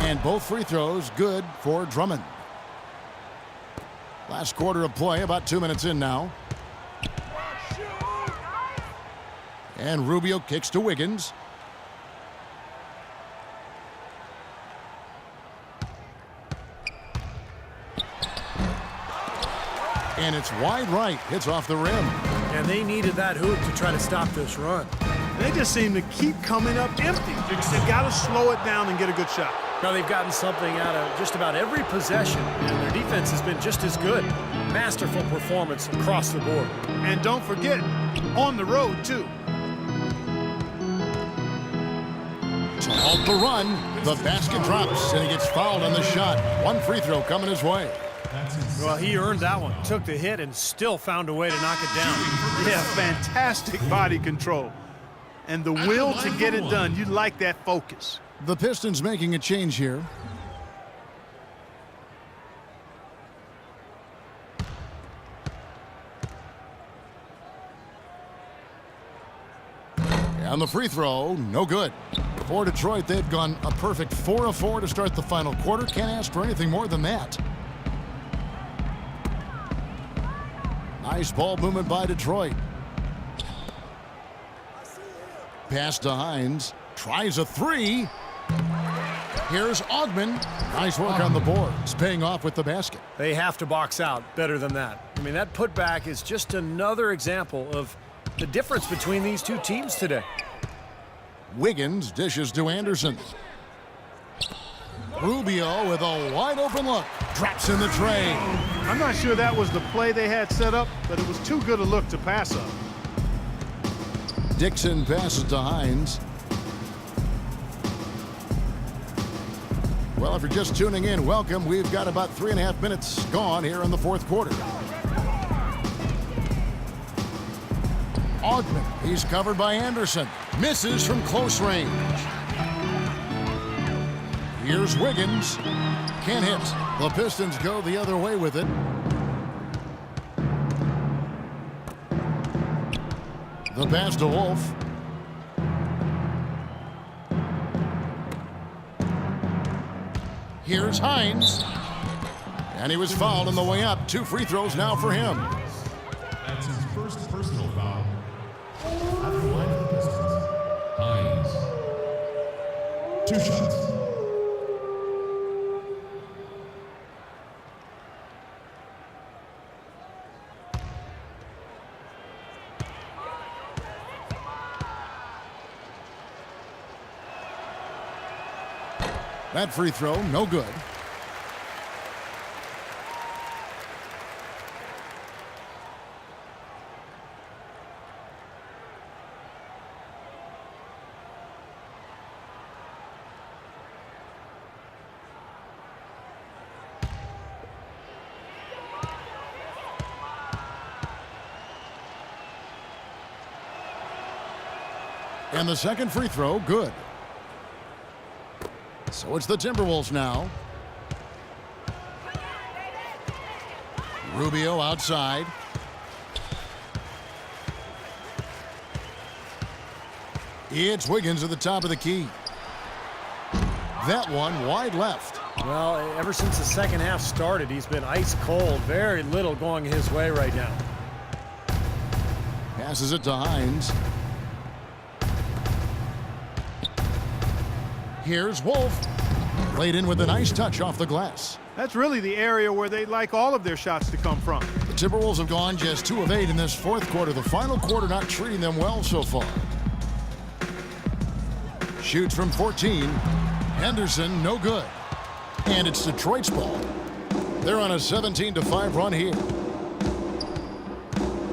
And both free throws good for Drummond. Last quarter of play, about 2 minutes in now. And Rubio kicks to Wiggins. And it's wide right. Hits off the rim. And they needed that hoop to try to stop this run. They just seem to keep coming up empty. They've got to slow it down and get a good shot. Now they've gotten something out of just about every possession, and their defense has been just as good. Masterful performance across the board. And don't forget, on the road, too. To halt the run, the basket drops, and he gets fouled on the shot. One free throw coming his way. Well, he earned that one. Took the hit and still found a way to knock it down. Yeah, fantastic body control. And the will to get it done. You like that focus. The Pistons making a change here. And the free throw, no good. For Detroit, they've gone a perfect 4 of 4 to start the final quarter. Can't ask for anything more than that. Nice ball movement by Detroit. Pass to Hines. Tries a three. Here's Ogman. Nice work on the boards. Paying off with the basket. They have to box out better than that. I mean, that putback is just another example of the difference between these two teams today. Wiggins dishes to Anderson. Rubio with a wide open look. Drops in the tray. I'm not sure that was the play they had set up, but it was too good a look to pass up. Dixon passes to Hines. Well, if you're just tuning in, welcome. We've got about 3.5 minutes gone here in the fourth quarter. Ogman, he's covered by Anderson. Misses from close range. Here's Wiggins. Can't hit. The Pistons go the other way with it. The pass to Wolf. Here's Hines. And he was fouled on the way up. 2 free throws now for him. That's his first personal foul. At the line of the Pistons, Hines. 2 shots. That free throw, no good. And the second free throw, good. So it's the Timberwolves now. Rubio outside. It's Wiggins at the top of the key. That one wide left. Well, ever since the second half started, he's been ice cold. Very little going his way right now. Passes it to Hines. Here's Wolf. Played in with a nice touch off the glass. That's really the area where they'd like all of their shots to come from. The Timberwolves have gone just 2 of 8 in this fourth quarter. The final quarter not treating them well so far. Shoots from 14. Henderson, no good. And it's Detroit's ball. They're on a 17-5 run here.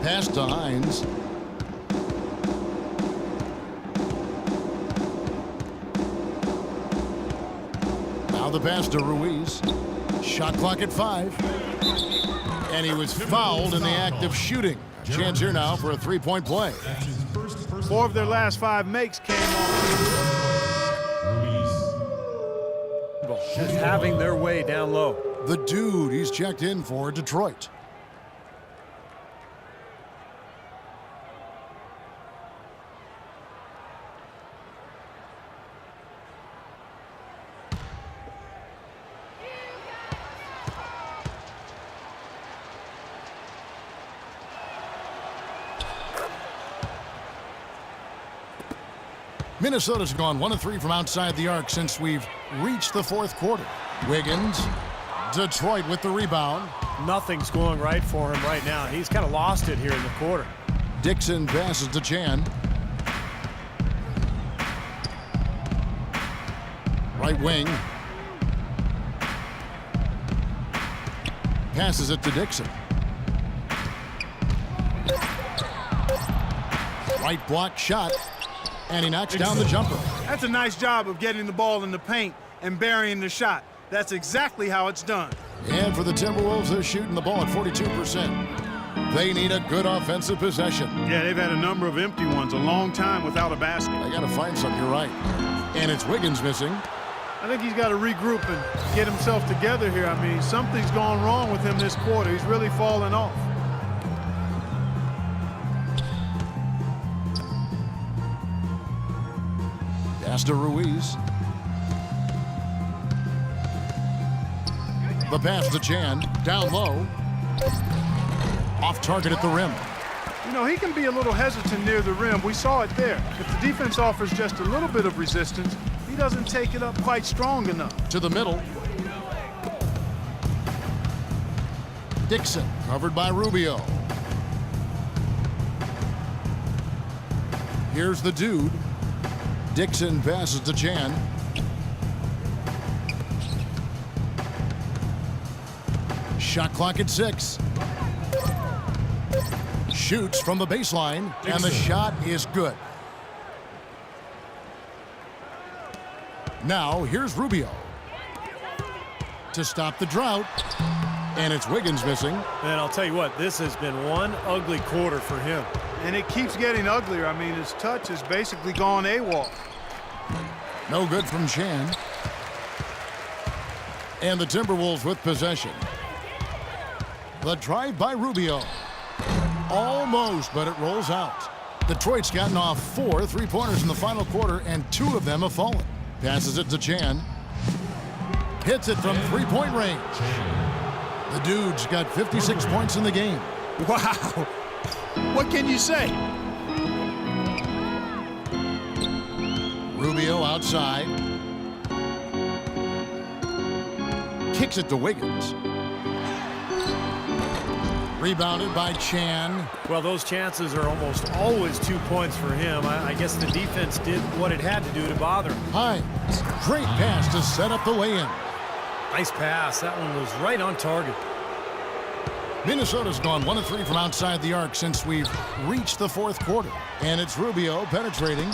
Pass to Hines. Now the pass to Ruiz. Shot clock at 5. And he was fouled in the act of shooting. A chance here now for a 3-point play. That's his first personal 4 of their last 5 makes came on. Just having their way down low. The dude he's checked in for Detroit. Minnesota's gone 1 of 3 from outside the arc since we've reached the 4th quarter. Wiggins, Detroit with the rebound. Nothing's going right for him right now. He's kind of lost it here in the quarter. Dixon passes to Chan. Right wing. Passes it to Dixon. Right block shot. And he knocks down the jumper. That's a nice job of getting the ball in the paint and burying the shot. That's exactly how it's done. And for the Timberwolves, they're shooting the ball at 42%. They need a good offensive possession. Yeah, they've had a number of empty ones, a long time without a basket. They got to find something, you're right. And it's Wiggins missing. I think he's got to regroup and get himself together here. I mean, something's gone wrong with him this quarter. He's really fallen off. Pass to Ruiz. The pass to Chan. Down low. Off target at the rim. You know, he can be a little hesitant near the rim. We saw it there. If the defense offers just a little bit of resistance, he doesn't take it up quite strong enough. To the middle. Dixon, covered by Rubio. Here's the dude. Dixon passes to Chan. Shot clock at 6. Shoots from the baseline, and the shot is good. Now, here's Rubio to stop the drought, and it's Wiggins missing. And I'll tell you what, this has been one ugly quarter for him. And it keeps getting uglier. I mean, his touch has basically gone AWOL. No good from Chan. And the Timberwolves with possession. The drive by Rubio. Almost, but it rolls out. Detroit's gotten off 4 3-pointers in the final quarter, and 2 of them have fallen. Passes it to Chan. Hits it from 3-point range. The dude's got 56 points in the game. Wow. What can you say? Rubio outside. Kicks it to Wiggins. Rebounded by Chan. Well, those chances are almost always 2 points for him. I guess the defense did what it had to do to bother him. Hines. Great pass to set up the lay-in. Nice pass. That one was right on target. Minnesota's gone 1 of 3 from outside the arc since we've reached the 4th quarter. And it's Rubio penetrating.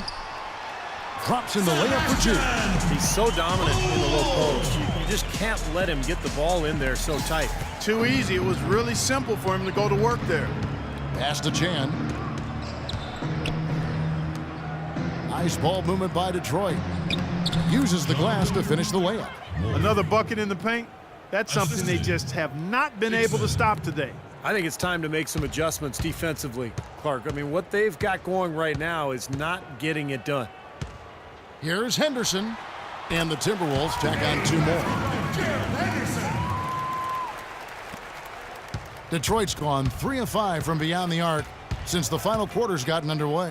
Drops in the layup for 2. He's so dominant in the low post. You just can't let him get the ball in there so tight. Too easy. It was really simple for him to go to work there. Pass to Chan. Nice ball movement by Detroit. Uses the glass to finish the layup. Another bucket in the paint. That's something they just have not been able to stop today. I think it's time to make some adjustments defensively, Clark. I mean, what they've got going right now is not getting it done. Here's Henderson, and the Timberwolves tack on 2 more. Detroit's gone 3 of 5 from beyond the arc since the final quarter's gotten underway.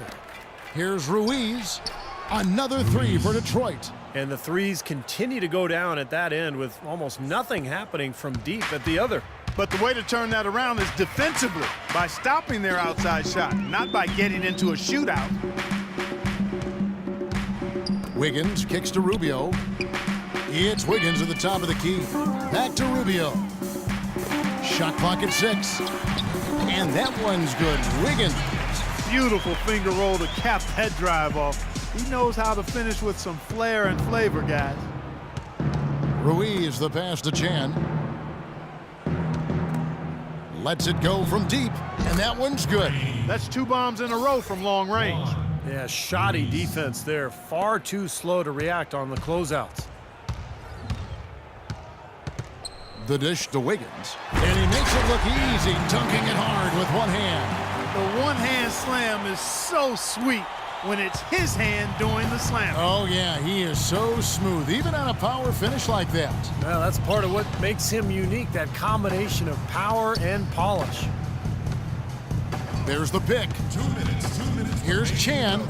Here's Ruiz, another 3 for Detroit. And the threes continue to go down at that end with almost nothing happening from deep at the other. But the way to turn that around is defensively, by stopping their outside shot, not by getting into a shootout. Wiggins kicks to Rubio. It's Wiggins at the top of the key. Back to Rubio. Shot clock at 6. And that one's good. Wiggins. Beautiful finger roll to cap that drive off. He knows how to finish with some flair and flavor, guys. Ruiz the pass to Chan. Lets it go from deep, and that one's good. That's 2 bombs in a row from long range. Yeah, shoddy defense there. Far too slow to react on the closeouts. The dish to Wiggins. And he makes it look easy, dunking it hard with one hand. The one-hand slam is so sweet when it's his hand doing the slam. Oh, yeah, he is so smooth, even on a power finish like that. Well, that's part of what makes him unique, that combination of power and polish. There's the pick. 2 minutes. Here's Chan.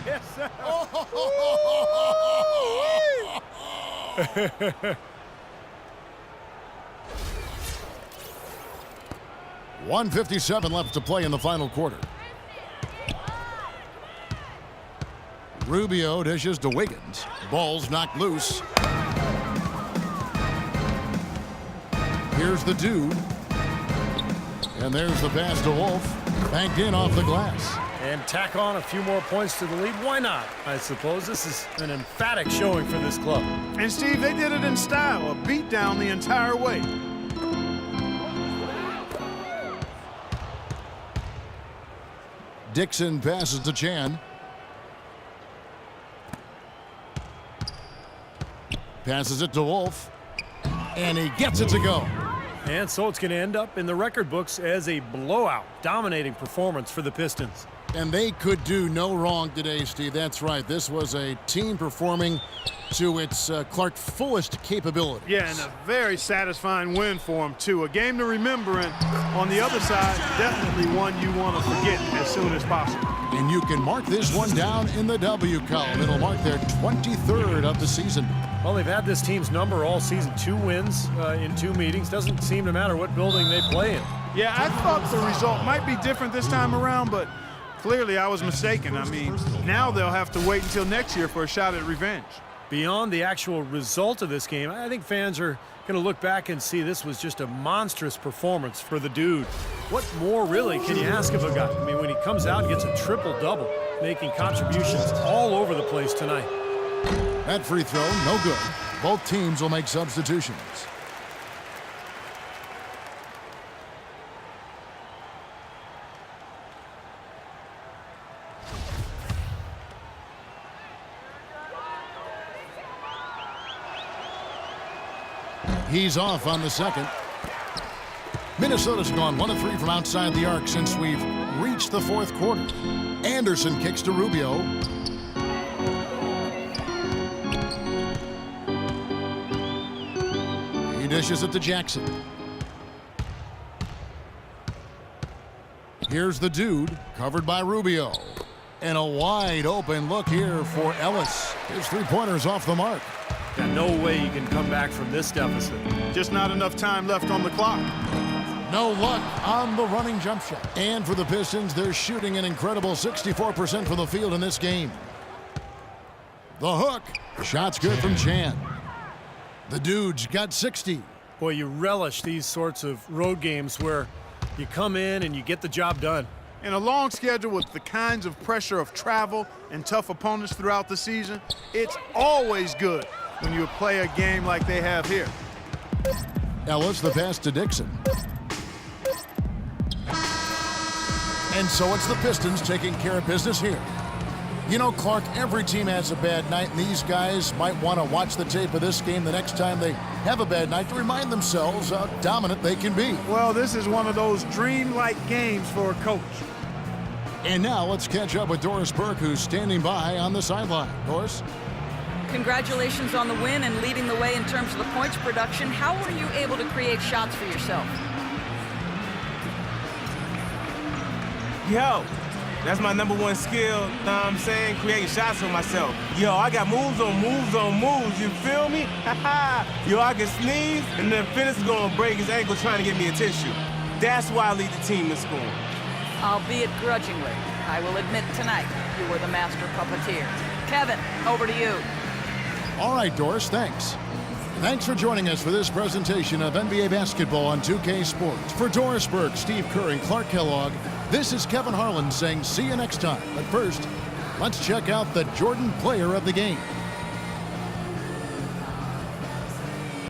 Yes, sir. 1:57 left to play in the final quarter. Rubio dishes to Wiggins. Ball's knocked loose. Here's the dude. And there's the pass to Wolf. Banked in off the glass. And tack on a few more points to the lead. Why not? I suppose this is an emphatic showing for this club. And Steve, they did it in style, a beat down the entire way. Dixon passes to Chan. Passes it to Wolf. And he gets it to go. And so it's going to end up in the record books as a blowout, dominating performance for the Pistons. And they could do no wrong today, Steve. That's right. This was a team performing to its Clark fullest capability. Yeah, and a very satisfying win for him, too. A game to remember, and on the other side, definitely one you want to forget as soon as possible. And you can mark this one down in the W column. It'll mark their 23rd of the season. Well, they've had this team's number all season. 2 wins in 2 meetings. Doesn't seem to matter what building they play in. Yeah, I thought the result might be different this time around, but clearly I was mistaken. I mean, now they'll have to wait until next year for a shot at revenge. Beyond the actual result of this game, I think fans are going to look back and see this was just a monstrous performance for the dude. What more really can you ask of a guy? I mean, when he comes out and gets a triple-double, making contributions all over the place tonight. That free throw, no good. Both teams will make substitutions. He's off on the second. Minnesota's gone 1 of 3 from outside the arc since we've reached the 4th quarter. Anderson kicks to Rubio. He dishes it to Jackson. Here's the dude, covered by Rubio. And a wide open look here for Ellis. His 3-pointer's off the mark. Got no way you can come back from this deficit. Just not enough time left on the clock. No luck on the running jump shot. And for the Pistons, they're shooting an incredible 64% from the field in this game. The hook. Shot's good from Chan. The dude's got 60. Boy, you relish these sorts of road games where you come in and you get the job done. In a long schedule with the kinds of pressure of travel and tough opponents throughout the season, it's always good when you play a game like they have here. Ellis, the pass to Dixon. And so it's the Pistons taking care of business here. You know, Clark, every team has a bad night, and these guys might want to watch the tape of this game the next time they have a bad night to remind themselves how dominant they can be. Well, this is one of those dream-like games for a coach. And now let's catch up with Doris Burke, who's standing by on the sideline. Doris? Congratulations on the win and leading the way in terms of the points production. How were you able to create shots for yourself? Yo, that's my #1 skill, know what I'm saying? Creating shots for myself. Yo, I got moves on moves on moves, you feel me? Yo, I can sneeze, and the defender's gonna break his ankle trying to get me a tissue. That's why I lead the team in scoring. Albeit grudgingly, I will admit tonight you were the master puppeteer. Kevin, over to you. All right, Doris, thanks. Thanks for joining us for this presentation of NBA basketball on 2K Sports. For Doris Burke, Steve Kerr, and Clark Kellogg, this is Kevin Harlan saying see you next time. But first, let's check out the Jordan player of the game.